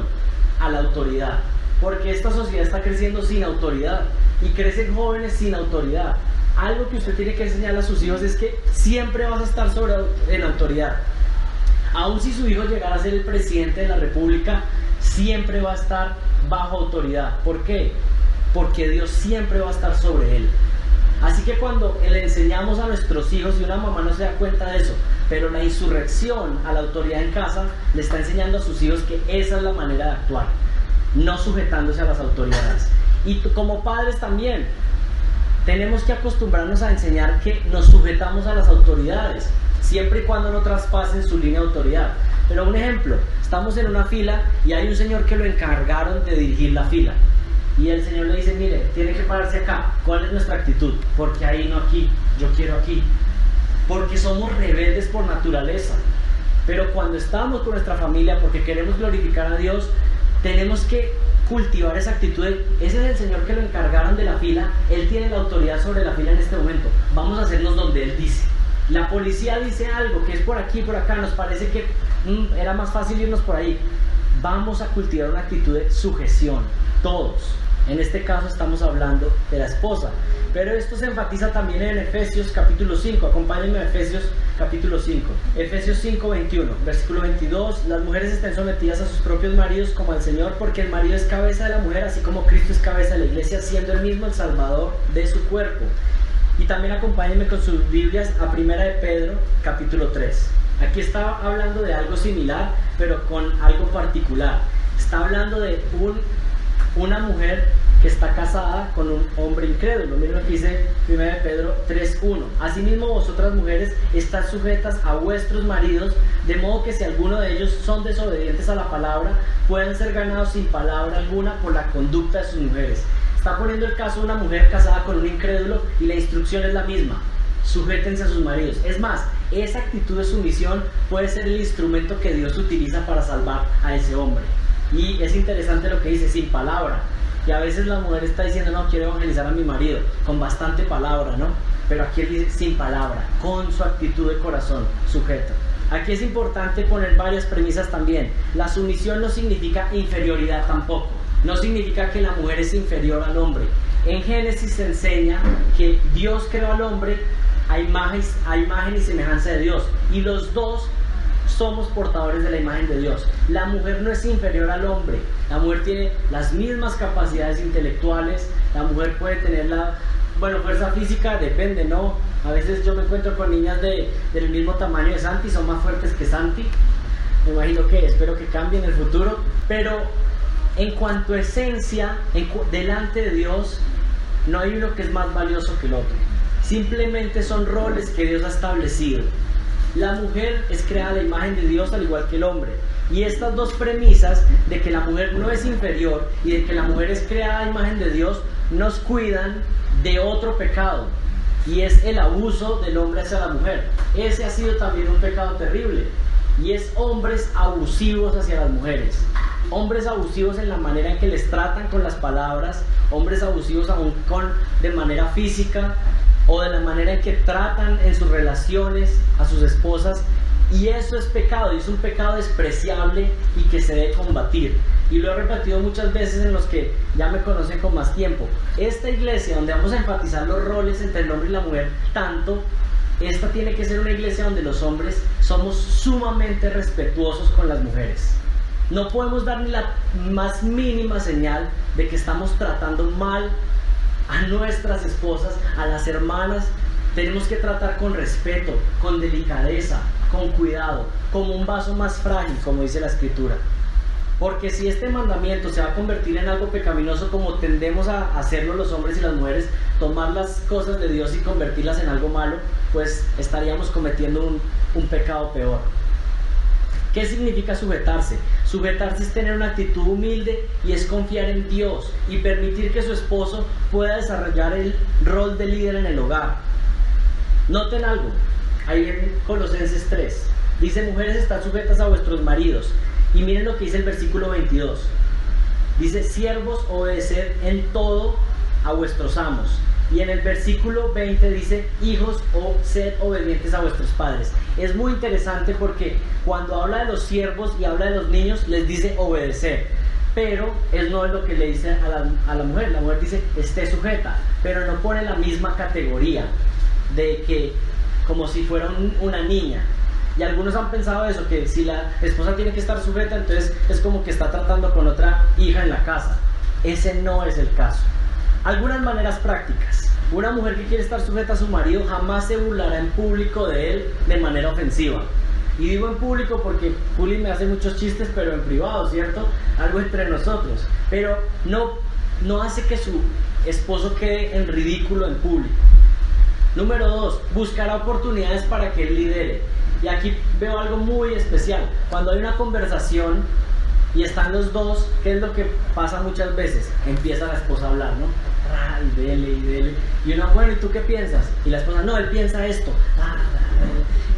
a la autoridad, porque esta sociedad está creciendo sin autoridad y crecen jóvenes sin autoridad. Algo que usted tiene que enseñar a sus hijos es que siempre vas a estar en autoridad. Aun si su hijo llegara a ser el presidente de la república, siempre va a estar bajo autoridad. ¿Por qué? Porque Dios siempre va a estar sobre él. Así que cuando le enseñamos a nuestros hijos, y una mamá no se da cuenta de eso, pero la insurrección a la autoridad en casa le está enseñando a sus hijos que esa es la manera de actuar, no sujetándose a las autoridades. Y como padres también tenemos que acostumbrarnos a enseñar que nos sujetamos a las autoridades siempre y cuando no traspasen su línea de autoridad. Pero un ejemplo, estamos en una fila y hay un señor que lo encargaron de dirigir la fila y el señor le dice, mire, tiene que pararse acá. ¿Cuál es nuestra actitud? Porque ahí no aquí, yo quiero aquí. Porque somos rebeldes por naturaleza. Pero cuando estamos con nuestra familia porque queremos glorificar a Dios, tenemos que cultivar esa actitud de, ese es el señor que lo encargaron de la fila, él tiene la autoridad sobre la fila en este momento, vamos a hacernos donde él dice. La policía dice algo que es por aquí, por acá, nos parece que era más fácil irnos por ahí. Vamos a cultivar una actitud de sujeción, todos. En este caso estamos hablando de la esposa, pero esto se enfatiza también en Efesios capítulo 5. Acompáñenme a Efesios capítulo 5. Efesios 5, 21, versículo 22. Las mujeres estén sometidas a sus propios maridos como al Señor, porque el marido es cabeza de la mujer, así como Cristo es cabeza de la iglesia, siendo él mismo el salvador de su cuerpo. Y también acompáñenme con sus Biblias a Primera de Pedro capítulo 3. Aquí está hablando de algo similar, pero con algo particular. Está hablando de una mujer que está casada con un hombre incrédulo. Miren lo que dice 1 de Pedro 3:1. Asimismo vosotras mujeres estás sujetas a vuestros maridos, de modo que si alguno de ellos son desobedientes a la palabra, pueden ser ganados sin palabra alguna por la conducta de sus mujeres. Está poniendo el caso de una mujer casada con un incrédulo y la instrucción es la misma: sujétense a sus maridos. Es más, esa actitud de sumisión puede ser el instrumento que Dios utiliza para salvar a ese hombre. Y es interesante lo que dice, sin palabra. Y a veces la mujer está diciendo, no, quiero evangelizar a mi marido, con bastante palabra, ¿no? Pero aquí él dice sin palabra, con su actitud de corazón, sujeta. Aquí es importante poner varias premisas también. La sumisión no significa inferioridad tampoco. No significa que la mujer es inferior al hombre. En Génesis se enseña que Dios creó al hombre a imagen y semejanza de Dios. Y los dos somos portadores de la imagen de Dios. La mujer no es inferior al hombre. La mujer tiene las mismas capacidades intelectuales. La mujer puede tener fuerza física, depende, ¿no? A veces yo me encuentro con niñas del mismo tamaño de Santi, son más fuertes que Santi. Me imagino espero que cambie en el futuro. Pero en cuanto a esencia, delante de Dios, no hay uno que es más valioso que el otro. Simplemente son roles que Dios ha establecido. La mujer es creada a la imagen de Dios al igual que el hombre. Y estas dos premisas de que la mujer no es inferior y de que la mujer es creada a la imagen de Dios nos cuidan de otro pecado, y es el abuso del hombre hacia la mujer. Ese ha sido también un pecado terrible, y es hombres abusivos hacia las mujeres. Hombres abusivos en la manera en que les tratan con las palabras, hombres abusivos aún de manera física, o de la manera en que tratan en sus relaciones a sus esposas. Y eso es pecado, y es un pecado despreciable y que se debe combatir. Y lo he repetido muchas veces en los que ya me conocen con más tiempo. Esta iglesia donde vamos a enfatizar los roles entre el hombre y la mujer, esta tiene que ser una iglesia donde los hombres somos sumamente respetuosos con las mujeres. No podemos dar ni la más mínima señal de que estamos tratando mal a nuestras esposas, a las hermanas. Tenemos que tratar con respeto, con delicadeza, con cuidado, como un vaso más frágil, como dice la Escritura. Porque si este mandamiento se va a convertir en algo pecaminoso, como tendemos a hacerlo los hombres y las mujeres, tomar las cosas de Dios y convertirlas en algo malo, pues estaríamos cometiendo un pecado peor. ¿Qué significa sujetarse? Sujetarse es tener una actitud humilde y es confiar en Dios y permitir que su esposo pueda desarrollar el rol de líder en el hogar. Noten algo, ahí en Colosenses 3, dice: mujeres, están sujetas a vuestros maridos. Y miren lo que dice el versículo 22, dice: siervos, obedeced en todo a vuestros amos. Y en el versículo 20 dice: hijos, sed obedientes a vuestros padres. Es muy interesante porque cuando habla de los siervos y habla de los niños, les dice obedecer, pero no es lo que le dice a la mujer. La mujer dice esté sujeta, pero no pone la misma categoría de que como si fuera una niña. Y algunos han pensado eso, que si la esposa tiene que estar sujeta, entonces es como que está tratando con otra hija en la casa. Ese no es el caso. Algunas maneras prácticas. Una mujer que quiere estar sujeta a su marido jamás se burlará en público de él de manera ofensiva. Y digo en público porque Juli me hace muchos chistes, pero en privado, ¿cierto? Algo entre nosotros. Pero no hace que su esposo quede en ridículo en público. Número 2, buscará oportunidades para que él lidere. Y aquí veo algo muy especial. Cuando hay una conversación y están los dos, ¿qué es lo que pasa muchas veces? Empieza la esposa a hablar, ¿no? Y dele. Y uno, bueno, ¿y tú qué piensas? Y la esposa, no, él piensa esto.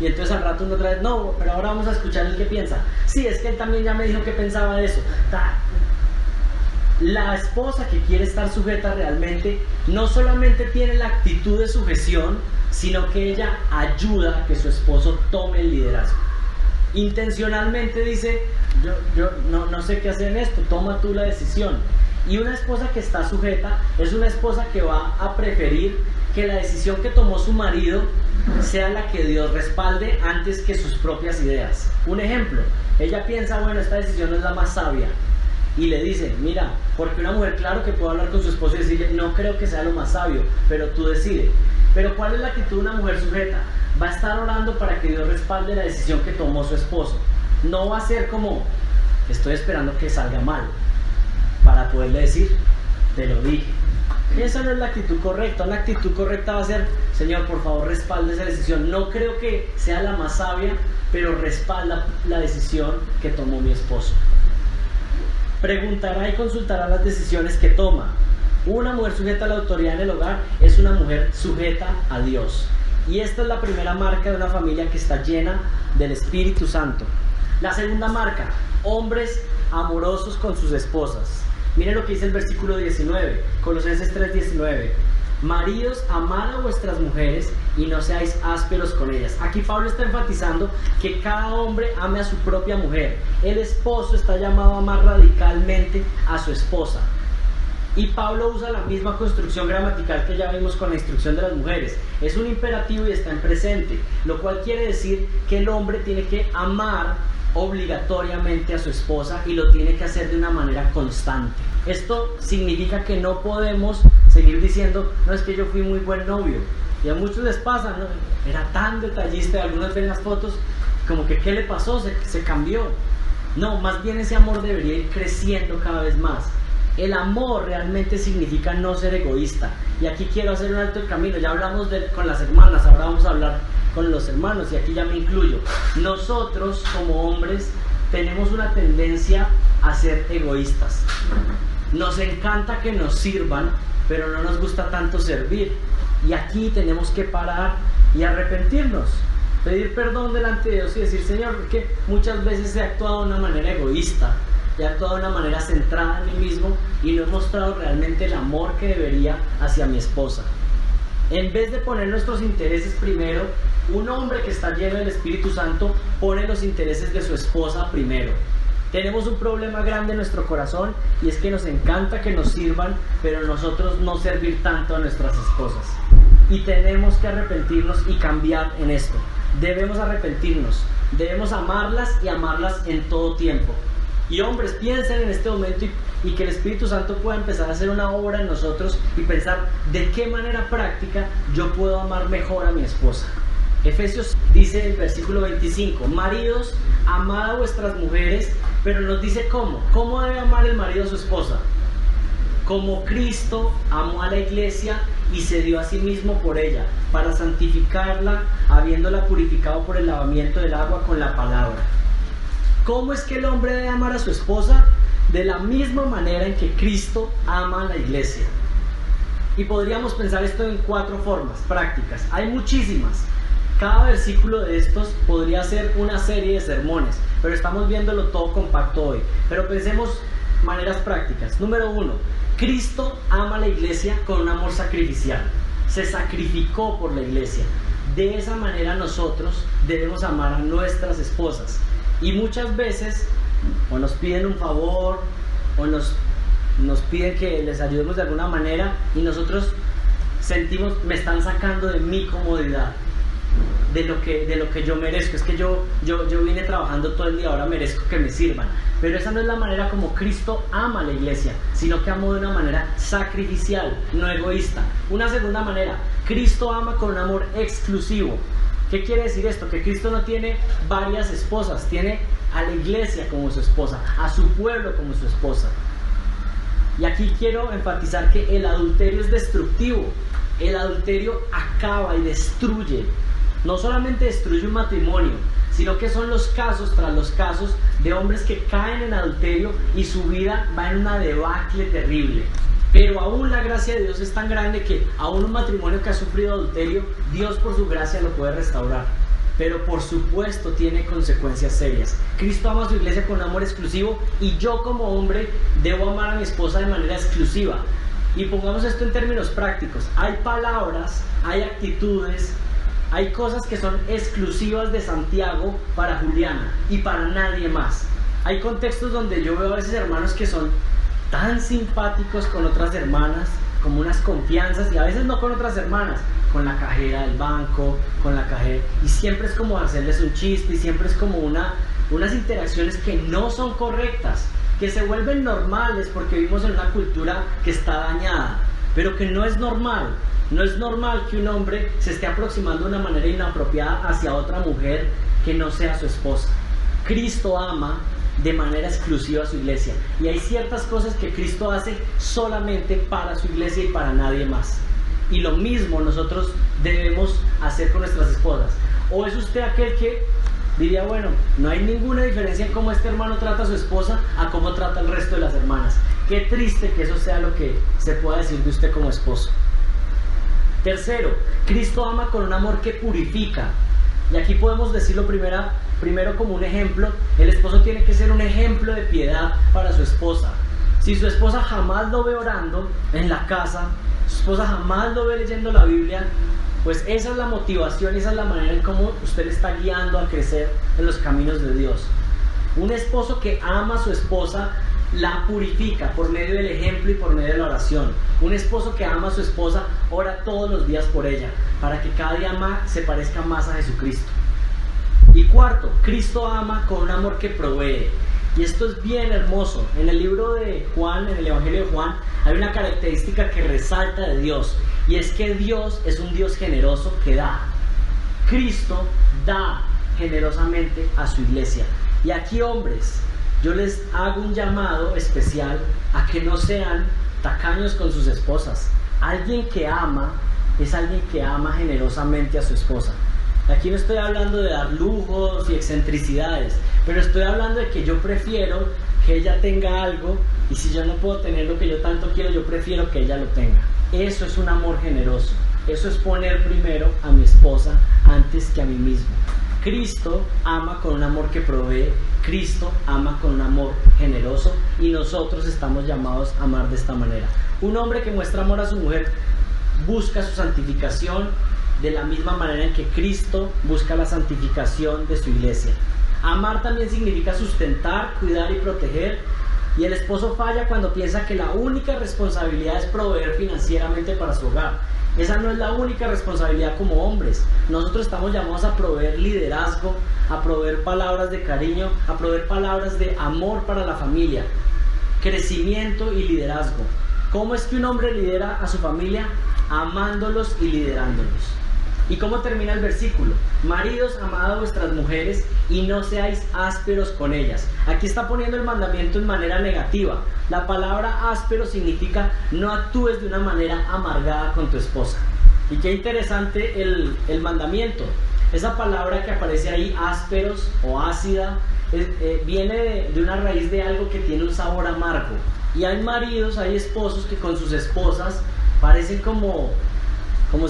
Y entonces al rato uno otra vez, no, pero ahora vamos a escuchar el que piensa. Sí, es que él también ya me dijo que pensaba de eso. La esposa que quiere estar sujeta realmente no solamente tiene la actitud de sujeción, sino que ella ayuda a que su esposo tome el liderazgo. Intencionalmente dice: yo no sé qué hacer en esto, toma tú la decisión. Y una esposa que está sujeta es una esposa que va a preferir que la decisión que tomó su marido sea la que Dios respalde antes que sus propias ideas. Un ejemplo, ella piensa, bueno, esta decisión no es la más sabia, y le dice: mira, porque una mujer, claro que puede hablar con su esposo y decirle: no creo que sea lo más sabio, pero tú decides. Pero ¿cuál es la actitud de una mujer sujeta? Va a estar orando para que Dios respalde la decisión que tomó su esposo. No va a ser como: estoy esperando que salga mal para poderle decir: te lo dije. Esa no es la actitud correcta. Una actitud correcta va a ser: Señor, por favor, respalde esa decisión. No creo que sea la más sabia, pero respalda la decisión que tomó mi esposo. Preguntará y consultará las decisiones que toma. Una mujer sujeta a la autoridad en el hogar es una mujer sujeta a Dios. Y esta es la primera marca de una familia que está llena del Espíritu Santo. La segunda marca: hombres amorosos con sus esposas. Miren lo que dice el versículo 19, Colosenses 3:19. Maridos, amad a vuestras mujeres y no seáis ásperos con ellas. Aquí Pablo está enfatizando que cada hombre ame a su propia mujer. El esposo está llamado a amar radicalmente a su esposa. Y Pablo usa la misma construcción gramatical que ya vimos con la instrucción de las mujeres. Es un imperativo y está en presente, lo cual quiere decir que el hombre tiene que amar obligatoriamente a su esposa y lo tiene que hacer de una manera constante. Esto significa que no podemos seguir diciendo, no, es que yo fui muy buen novio. Y a muchos les pasa, ¿no? Era tan detallista, algunos ven las fotos como que ¿qué le pasó? Se cambió. No, más bien ese amor debería ir creciendo cada vez más. El amor realmente significa no ser egoísta. Y aquí quiero hacer un alto el camino. Ya hablamos con las hermanas, ahora vamos a hablar con los hermanos y aquí ya me incluyo. Nosotros como hombres tenemos una tendencia a ser egoístas. Nos encanta que nos sirvan, pero no nos gusta tanto servir. Y aquí tenemos que parar y arrepentirnos. Pedir perdón delante de Dios y decir, Señor, que muchas veces he actuado de una manera egoísta. He actuado de una manera centrada en mí mismo y no he mostrado realmente el amor que debería hacia mi esposa. En vez de poner nuestros intereses primero, un hombre que está lleno del Espíritu Santo pone los intereses de su esposa primero. Tenemos un problema grande en nuestro corazón y es que nos encanta que nos sirvan, pero nosotros no servir tanto a nuestras esposas. Y tenemos que arrepentirnos y cambiar en esto. Debemos arrepentirnos, debemos amarlas y amarlas en todo tiempo. Y hombres, piensen en este momento y que el Espíritu Santo pueda empezar a hacer una obra en nosotros y pensar de qué manera práctica yo puedo amar mejor a mi esposa. Efesios dice en el versículo 25, maridos, amad a vuestras mujeres, pero nos dice cómo. ¿Cómo debe amar el marido a su esposa? Como Cristo amó a la iglesia y se dio a sí mismo por ella, para santificarla, habiéndola purificado por el lavamiento del agua con la palabra. ¿Cómo es que el hombre debe amar a su esposa? De la misma manera en que Cristo ama a la iglesia. Y podríamos pensar esto en 4 formas prácticas. Hay muchísimas. Cada versículo de estos podría ser una serie de sermones, pero estamos viéndolo todo compacto hoy. Pero pensemos maneras prácticas. Número 1. Cristo ama a la iglesia con un amor sacrificial. Se sacrificó por la iglesia. De esa manera nosotros debemos amar a nuestras esposas. Y muchas veces o nos piden un favor o nos piden que les ayudemos de alguna manera y nosotros sentimos, me están sacando de mi comodidad, de lo que yo merezco. Es que yo vine trabajando todo el día, ahora merezco que me sirvan. Pero esa no es la manera como Cristo ama a la iglesia, sino que amó de una manera sacrificial, no egoísta. Una segunda manera, Cristo ama con un amor exclusivo. ¿Qué quiere decir esto? Que Cristo no tiene varias esposas, tiene a la iglesia como su esposa, a su pueblo como su esposa. Y aquí quiero enfatizar que el adulterio es destructivo. El adulterio acaba y destruye. No solamente destruye un matrimonio, sino que son los casos tras los casos de hombres que caen en adulterio y su vida va en una debacle terrible. Pero aún la gracia de Dios es tan grande que aún un matrimonio que ha sufrido adulterio, Dios por su gracia lo puede restaurar. Pero por supuesto tiene consecuencias serias. Cristo ama a su iglesia con un amor exclusivo y yo como hombre debo amar a mi esposa de manera exclusiva. Y pongamos esto en términos prácticos. Hay palabras, hay actitudes, hay cosas que son exclusivas de Santiago para Juliana y para nadie más. Hay contextos donde yo veo a veces hermanos que son tan simpáticos con otras hermanas, como unas confianzas, y a veces no con otras hermanas, con la cajera del banco, con la cajera, y siempre es como hacerles un chiste, y siempre es como unas interacciones que no son correctas, que se vuelven normales porque vivimos en una cultura que está dañada, pero que no es normal. No es normal que un hombre se esté aproximando de una manera inapropiada hacia otra mujer que no sea su esposa. Cristo ama de manera exclusiva a su iglesia y hay ciertas cosas que Cristo hace solamente para su iglesia y para nadie más, y lo mismo nosotros debemos hacer con nuestras esposas. ¿O es usted aquel que diría, bueno, no hay ninguna diferencia en cómo este hermano trata a su esposa a cómo trata al resto de las hermanas? Qué triste que eso sea lo que se pueda decir de usted como esposo. Tercero, Cristo ama con un amor que purifica. Y aquí podemos decirlo primero como un ejemplo. El esposo tiene que ser un ejemplo de piedad para su esposa. Si su esposa jamás lo ve orando en la casa, su esposa jamás lo ve leyendo la Biblia, Pues esa es la motivación, esa es la manera en cómo usted le está guiando a crecer en los caminos de Dios. Un esposo que ama a su esposa la purifica por medio del ejemplo y por medio de la oración. Un esposo que ama a su esposa ora todos los días por ella, para que cada día más se parezca más a Jesucristo. Y cuarto, Cristo ama con un amor que provee. Y esto es bien hermoso. En el libro de Juan, en el Evangelio de Juan, hay una característica que resalta de Dios, y es que Dios es un Dios generoso que da. Cristo da generosamente a su iglesia. Y aquí, hombres, yo les hago un llamado especial a que no sean tacaños con sus esposas. Alguien que ama es alguien que ama generosamente a su esposa. Aquí no estoy hablando de dar lujos y excentricidades, pero estoy hablando de que yo prefiero que ella tenga algo, y si yo no puedo tener lo que yo tanto quiero, yo prefiero que ella lo tenga. Eso es un amor generoso. Eso es poner primero a mi esposa antes que a mí mismo. Cristo ama con un amor que provee. Cristo ama con un amor generoso, y nosotros estamos llamados a amar de esta manera. Un hombre que muestra amor a su mujer busca su santificación de la misma manera en que Cristo busca la santificación de su iglesia. Amar también significa sustentar, cuidar y proteger. Y el esposo falla cuando piensa que la única responsabilidad es proveer financieramente para su hogar. Esa no es la única responsabilidad como hombres. Nosotros estamos llamados a proveer liderazgo, a proveer palabras de cariño, a proveer palabras de amor para la familia, crecimiento y liderazgo. ¿Cómo es que un hombre lidera a su familia? Amándolos y liderándolos. ¿Y cómo termina el versículo? Maridos, amad a vuestras mujeres y no seáis ásperos con ellas. Aquí está poniendo el mandamiento en manera negativa. La palabra áspero significa no actúes de una manera amargada con tu esposa. Y qué interesante el mandamiento. Esa palabra que aparece ahí, ásperos o ácida, viene de una raíz de algo que tiene un sabor amargo. Y hay maridos, hay esposos que con sus esposas parecen como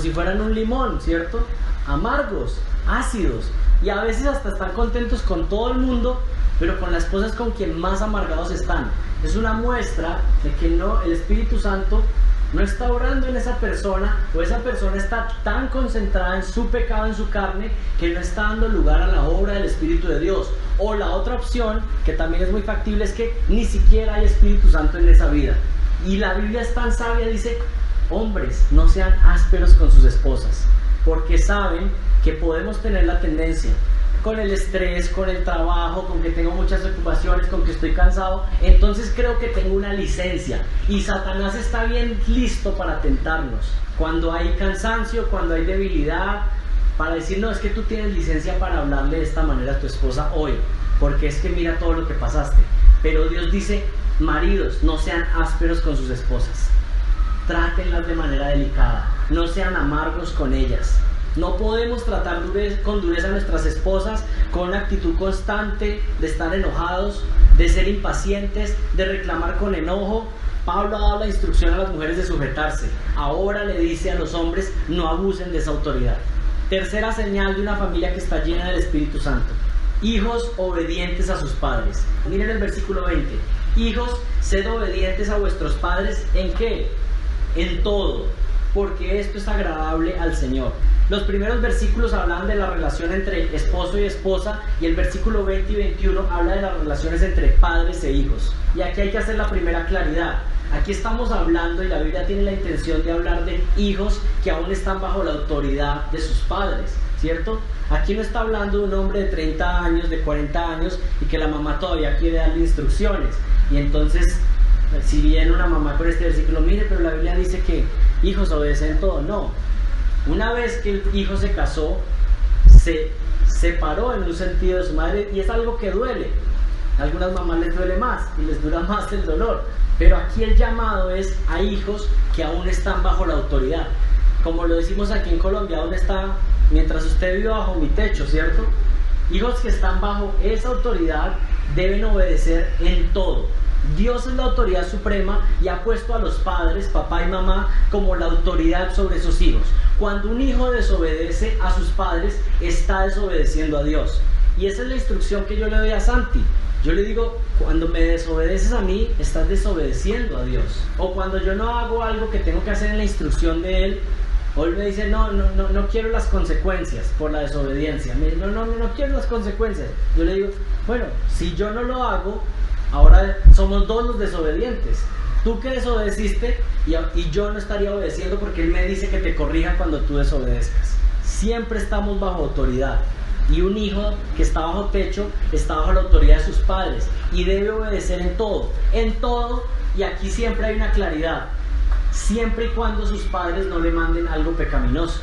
si fueran un limón, ¿cierto? Amargos, ácidos, y a veces hasta están contentos con todo el mundo, pero con la esposa es con quien más amargados están. Es una muestra de que el Espíritu Santo no está obrando en esa persona, o esa persona está tan concentrada en su pecado, en su carne, que no está dando lugar a la obra del Espíritu de Dios. O la otra opción, que también es muy factible, es que ni siquiera hay Espíritu Santo en esa vida. Y la Biblia es tan sabia, dice: hombres, no sean ásperos con sus esposas, porque saben que podemos tener la tendencia, con el estrés, con el trabajo, con que tengo muchas ocupaciones, con que estoy cansado, entonces creo que tengo una licencia, y Satanás está bien listo para tentarnos, cuando hay cansancio, cuando hay debilidad, para decir: no, es que tú tienes licencia para hablarle de esta manera a tu esposa hoy, porque es que mira todo lo que pasaste. Pero Dios dice: maridos, no sean ásperos con sus esposas. Trátenlas de manera delicada, no sean amargos con ellas. No podemos tratar con dureza a nuestras esposas, con una actitud constante de estar enojados, de ser impacientes, de reclamar con enojo. Pablo ha dado la instrucción a las mujeres de sujetarse. Ahora le dice a los hombres: no abusen de esa autoridad. Tercera señal de una familia que está llena del Espíritu Santo: hijos obedientes a sus padres. Miren el versículo 20. Hijos, sed obedientes a vuestros padres. ¿En qué? En todo, porque esto es agradable al Señor. Los primeros versículos hablan de la relación entre esposo y esposa, y el versículo 20 y 21 habla de las relaciones entre padres e hijos. Y aquí hay que hacer la primera claridad. Aquí estamos hablando, y la Biblia tiene la intención de hablar de hijos que aún están bajo la autoridad de sus padres, ¿cierto? Aquí no está hablando de un hombre de 30 años, de 40 años, y que la mamá todavía quiere darle instrucciones. Y entonces, si viene una mamá con este versículo: mire, pero la Biblia dice que hijos obedecen todo. No. Una vez que el hijo se casó, se separó en un sentido de su madre, y es algo que duele. A algunas mamás les duele más y les dura más el dolor. Pero aquí el llamado es a hijos que aún están bajo la autoridad. Como lo decimos aquí en Colombia, aún está, mientras usted vive bajo mi techo, ¿cierto? Hijos que están bajo esa autoridad deben obedecer en todo. Dios es la autoridad suprema y ha puesto a los padres, papá y mamá, como la autoridad sobre sus hijos. Cuando un hijo desobedece a sus padres, está desobedeciendo a Dios. Y esa es la instrucción que yo le doy a Santi. Yo le digo: cuando me desobedeces a mí, estás desobedeciendo a Dios. O cuando yo no hago algo que tengo que hacer en la instrucción de él, O él me dice, no quiero las consecuencias por la desobediencia. Me dice, no quiero las consecuencias. Yo le digo, bueno, si yo no lo hago, ahora somos dos los desobedientes. Tú que desobedeciste y yo no estaría obedeciendo porque él me dice que te corrija cuando tú desobedezcas. Siempre estamos bajo autoridad. Y un hijo que está bajo techo está bajo la autoridad de sus padres y debe obedecer en todo, y aquí siempre hay una claridad, siempre y cuando sus padres no le manden algo pecaminoso.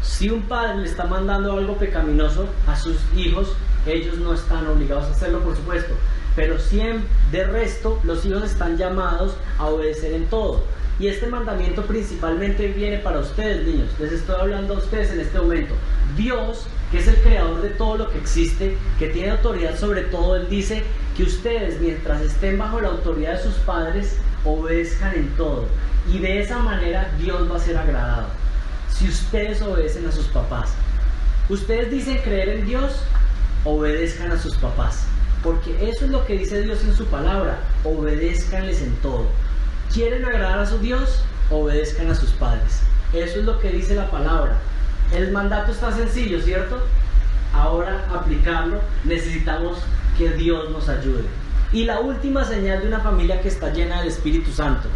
Si un padre le está mandando algo pecaminoso a sus hijos, ellos no están obligados a hacerlo, por supuesto, pero siempre, de resto, los hijos están llamados a obedecer en todo. Y este mandamiento principalmente viene para ustedes, niños. Les estoy hablando a ustedes en este momento. Dios, que es el creador de todo lo que existe, que tiene autoridad sobre todo, Él dice que ustedes, mientras estén bajo la autoridad de sus padres, obedezcan en todo. Y de esa manera Dios va a ser agradado. Si ustedes obedecen a sus papás. Ustedes dicen creer en Dios, obedezcan a sus papás. Porque eso es lo que dice Dios en su palabra. Obedézcanles en todo. ¿Quieren agradar a su Dios? Obedezcan a sus padres. Eso es lo que dice la palabra. El mandato está sencillo, ¿cierto? Ahora aplicarlo, necesitamos que Dios nos ayude. Y la última señal de una familia que está llena del Espíritu Santo.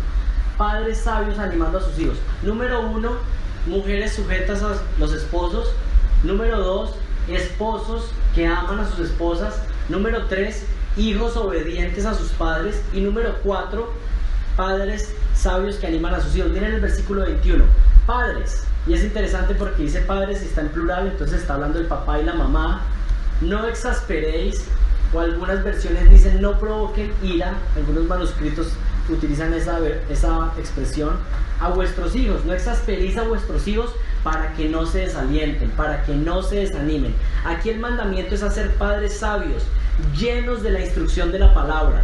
Padres sabios animando a sus hijos. Número 1, mujeres sujetas a los esposos. Número 2, esposos que aman a sus esposas. Número 3, hijos obedientes a sus padres. Y número 4, padres sabios que animan a sus hijos. Miren el versículo 21. Padres. Y es interesante porque dice padres y está en plural, entonces está hablando el papá y la mamá. No exasperéis, o algunas versiones dicen no provoquen ira. Algunos manuscritos utilizan esa expresión. A vuestros hijos, no exasperéis a vuestros hijos para que no se desalienten, para que no se desanimen. Aquí el mandamiento es hacer padres sabios, llenos de la instrucción de la palabra.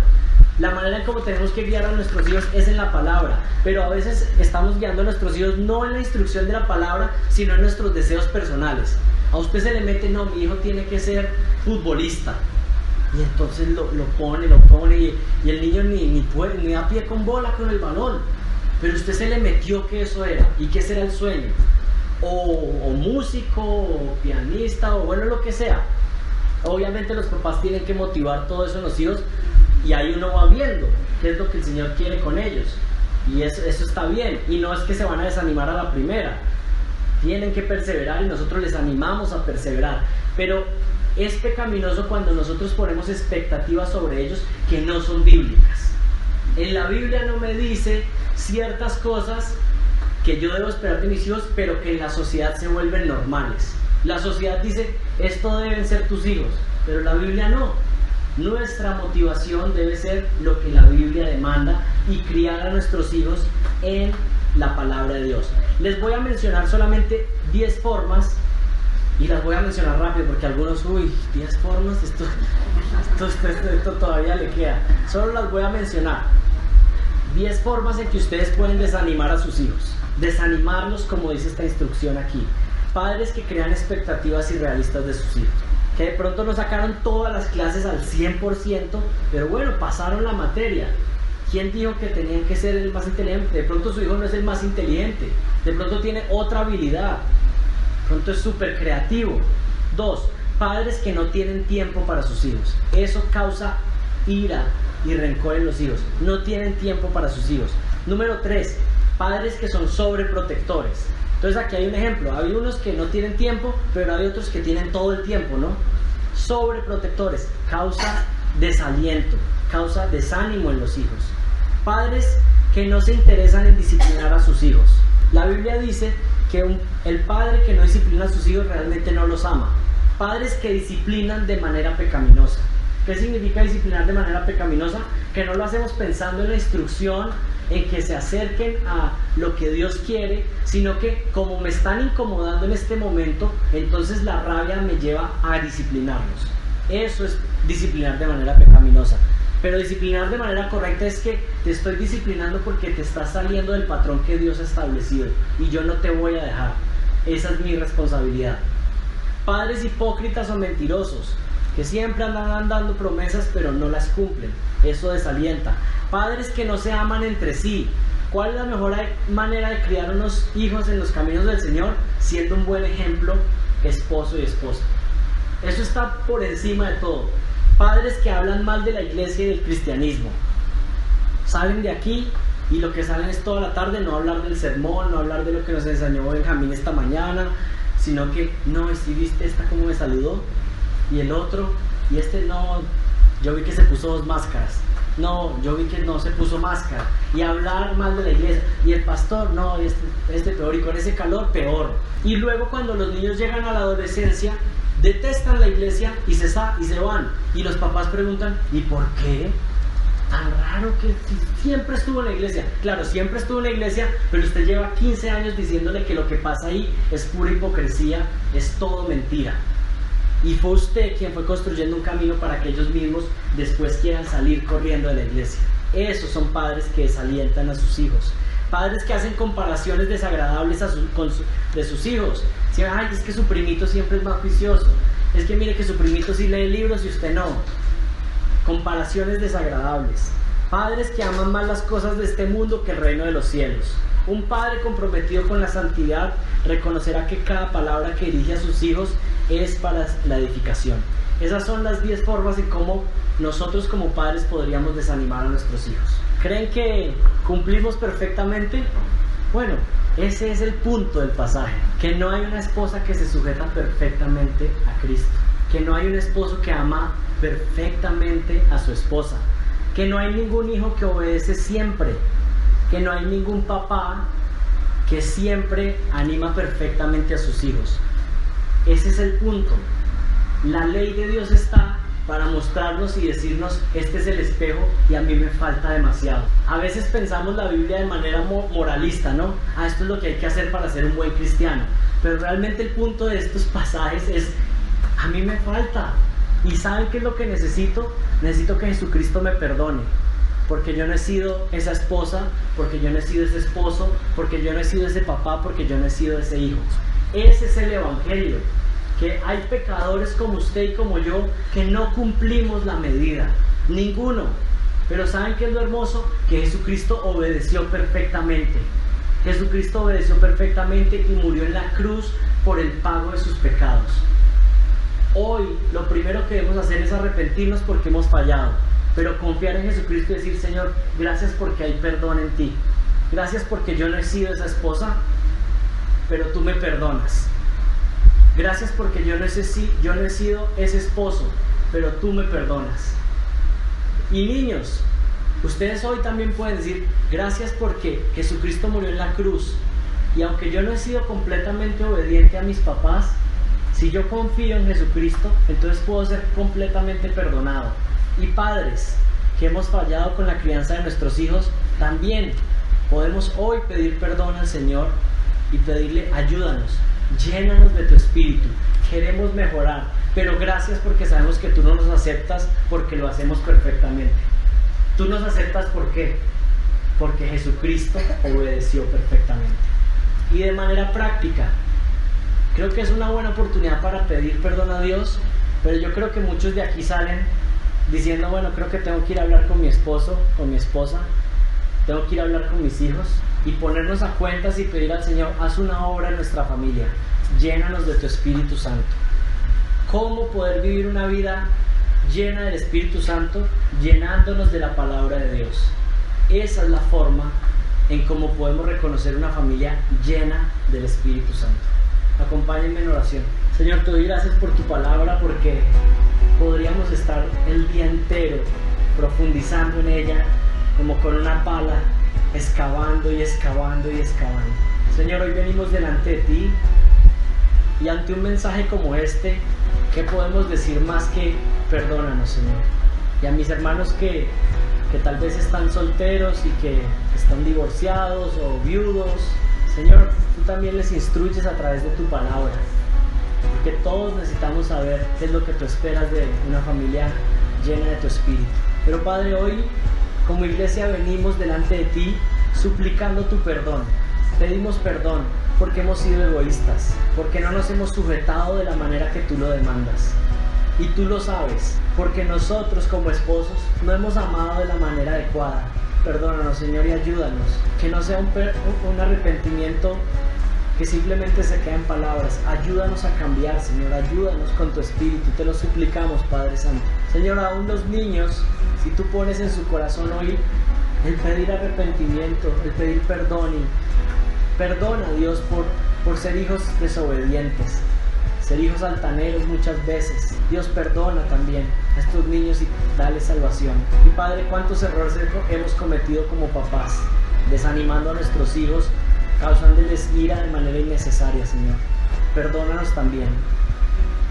La manera en cómo tenemos que guiar a nuestros hijos es en la palabra, pero a veces estamos guiando a nuestros hijos no en la instrucción de la palabra, sino en nuestros deseos personales. A usted se le mete, no, mi hijo tiene que ser futbolista, y entonces lo pone, y el niño ni da pie con bola con el balón, pero usted se le metió que eso era, y que ese era el sueño, o músico, o pianista, o bueno, lo que sea. Obviamente los papás tienen que motivar todo eso en los hijos, y ahí uno va viendo qué es lo que el Señor quiere con ellos. Y eso está bien. Y no es que se van a desanimar a la primera. Tienen que perseverar y nosotros les animamos a perseverar. Pero es pecaminoso cuando nosotros ponemos expectativas sobre ellos que no son bíblicas. En la Biblia no me dice ciertas cosas que yo debo esperar de mis hijos, pero que en la sociedad se vuelven normales. La sociedad dice, esto deben ser tus hijos, pero la Biblia no. Nuestra motivación debe ser lo que la Biblia demanda y criar a nuestros hijos en la palabra de Dios. Les voy a mencionar solamente 10 formas y las voy a mencionar rápido porque algunos, 10 formas, esto todavía le queda. Solo las voy a mencionar. 10 formas en que ustedes pueden desanimar a sus hijos. Desanimarlos, como dice esta instrucción aquí. Padres que crean expectativas irrealistas de sus hijos. Que de pronto no sacaron todas las clases al 100%, pero bueno, pasaron la materia. ¿Quién dijo que tenían que ser el más inteligente? De pronto su hijo no es el más inteligente, de pronto tiene otra habilidad, de pronto es súper creativo. 2, padres que no tienen tiempo para sus hijos. Eso causa ira y rencor en los hijos. No tienen tiempo para sus hijos. Número 3, padres que son sobreprotectores. Entonces aquí hay un ejemplo, hay unos que no tienen tiempo, pero hay otros que tienen todo el tiempo, ¿no? Sobreprotectores, causa desaliento, causa desánimo en los hijos. Padres que no se interesan en disciplinar a sus hijos. La Biblia dice que el padre que no disciplina a sus hijos realmente no los ama. Padres que disciplinan de manera pecaminosa. ¿Qué significa disciplinar de manera pecaminosa? Que no lo hacemos pensando en la instrucción, en que se acerquen a lo que Dios quiere, sino que como me están incomodando en este momento, entonces la rabia me lleva a disciplinarlos. Eso es disciplinar de manera pecaminosa. Pero disciplinar de manera correcta es que te estoy disciplinando porque te estás saliendo del patrón que Dios ha establecido y yo no te voy a dejar. Esa es mi responsabilidad. Padres hipócritas o mentirosos que siempre andan dando promesas pero no las cumplen. Eso desalienta. Padres que no se aman entre sí. ¿Cuál es la mejor manera de criar unos hijos en los caminos del Señor? Siendo un buen ejemplo, esposo y esposa. Eso está por encima de todo. Padres que hablan mal de la iglesia y del cristianismo salen de aquí y lo que salen es toda la tarde no hablar del sermón, no hablar de lo que nos enseñó Benjamín esta mañana, sino que, no, si viste esta cómo me saludó, y el otro, y este no, yo vi que se puso 2 máscaras, no, yo vi que no se puso máscara, y hablar mal de la iglesia, y el pastor, no, este peor, y con ese calor, peor. Y luego cuando los niños llegan a la adolescencia, detestan la iglesia y se van, y los papás preguntan, ¿y por qué? Tan raro que siempre estuvo en la iglesia. Claro, siempre estuvo en la iglesia, pero usted lleva 15 años diciéndole que lo que pasa ahí es pura hipocresía, es todo mentira. Y fue usted quien fue construyendo un camino para que ellos mismos después quieran salir corriendo de la iglesia. Esos son padres que desalientan a sus hijos. Padres que hacen comparaciones desagradables de sus hijos. Si, ay, es que su primito siempre es más juicioso. Es que mire que su primito sí lee libros y usted no. Comparaciones desagradables. Padres que aman más las cosas de este mundo que el reino de los cielos. Un padre comprometido con la santidad reconocerá que cada palabra que dirige a sus hijos es para la edificación. Esas son las 10 formas en cómo nosotros como padres podríamos desanimar a nuestros hijos. ¿Creen que cumplimos perfectamente? Bueno, ese es el punto del pasaje. Que no hay una esposa que se sujeta perfectamente a Cristo. Que no hay un esposo que ama perfectamente a su esposa, que no hay ningún hijo que obedece siempre, que no hay ningún papá que siempre anima perfectamente a sus hijos. Ese es el punto. La ley de Dios está para mostrarnos y decirnos, este es el espejo y a mí me falta demasiado. A veces pensamos la Biblia de manera moralista, ¿no? Esto es lo que hay que hacer para ser un buen cristiano, pero realmente el punto de estos pasajes es, a mí me falta. ¿Y saben qué es lo que necesito? Necesito que Jesucristo me perdone, porque yo no he sido esa esposa, porque yo no he sido ese esposo, porque yo no he sido ese papá, porque yo no he sido ese hijo. Ese es el evangelio, que hay pecadores como usted y como yo que no cumplimos la medida, ninguno. Pero ¿saben qué es lo hermoso? Que Jesucristo obedeció perfectamente. Jesucristo obedeció perfectamente y murió en la cruz por el pago de sus pecados. Hoy lo primero que debemos hacer es arrepentirnos porque hemos fallado, pero confiar en Jesucristo y decir, Señor, gracias porque hay perdón en ti. Gracias porque yo no he sido esa esposa, pero tú me perdonas. Gracias porque yo no he sido ese esposo, pero tú me perdonas. Y niños, ustedes hoy también pueden decir, gracias porque Jesucristo murió en la cruz, y aunque yo no he sido completamente obediente a mis papás, si yo confío en Jesucristo, entonces puedo ser completamente perdonado. Y padres que hemos fallado con la crianza de nuestros hijos, también podemos hoy pedir perdón al Señor y pedirle, ayúdanos, llénanos de tu espíritu, queremos mejorar, pero gracias porque sabemos que tú no nos aceptas porque lo hacemos perfectamente. Tú nos aceptas ¿por qué? Porque Jesucristo obedeció perfectamente. Y de manera práctica, creo que es una buena oportunidad para pedir perdón a Dios, pero yo creo que muchos de aquí salen diciendo, bueno, creo que tengo que ir a hablar con mi esposo, con mi esposa, tengo que ir a hablar con mis hijos y ponernos a cuentas y pedir al Señor, haz una obra en nuestra familia, llénanos de tu Espíritu Santo. ¿Cómo poder vivir una vida llena del Espíritu Santo? Llenándonos de la palabra de Dios. Esa es la forma en cómo podemos reconocer una familia llena del Espíritu Santo. Acompáñenme en oración. Señor, te doy gracias por tu palabra, porque podríamos estar el día entero profundizando en ella como con una pala, excavando y excavando y excavando. Señor, hoy venimos delante de ti y ante un mensaje como este, ¿qué podemos decir más que perdónanos, Señor? Y a mis hermanos que tal vez están solteros y que están divorciados o viudos, Señor, tú también les instruyes a través de tu palabra, porque todos necesitamos saber qué es lo que tú esperas de una familia llena de tu Espíritu. Pero Padre, hoy como iglesia venimos delante de ti suplicando tu perdón. Pedimos perdón porque hemos sido egoístas, porque no nos hemos sujetado de la manera que tú lo demandas. Y tú lo sabes, porque nosotros como esposos no hemos amado de la manera adecuada. Perdónanos, Señor, y ayúdanos. Que no sea un arrepentimiento que simplemente se queda en palabras. Ayúdanos a cambiar, Señor. Ayúdanos con tu Espíritu. Te lo suplicamos, Padre Santo. Señor, aún los niños, si tú pones en su corazón hoy el pedir arrepentimiento, el pedir perdón, y perdona, Dios, por ser hijos desobedientes, ser hijos altaneros muchas veces. Dios, perdona también a estos niños y dale salvación. Y Padre, cuántos errores hemos cometido como papás, desanimando a nuestros hijos, causándoles ira de manera innecesaria, Señor. Perdónanos también.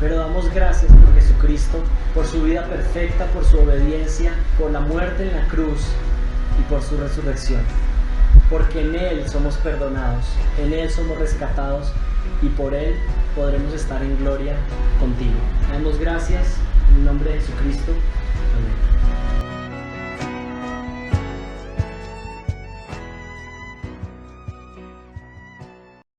Pero damos gracias por Jesucristo, por su vida perfecta, por su obediencia, por la muerte en la cruz y por su resurrección. Porque en Él somos perdonados, en Él somos rescatados y por Él podremos estar en gloria contigo. Damos gracias en el nombre de Jesucristo.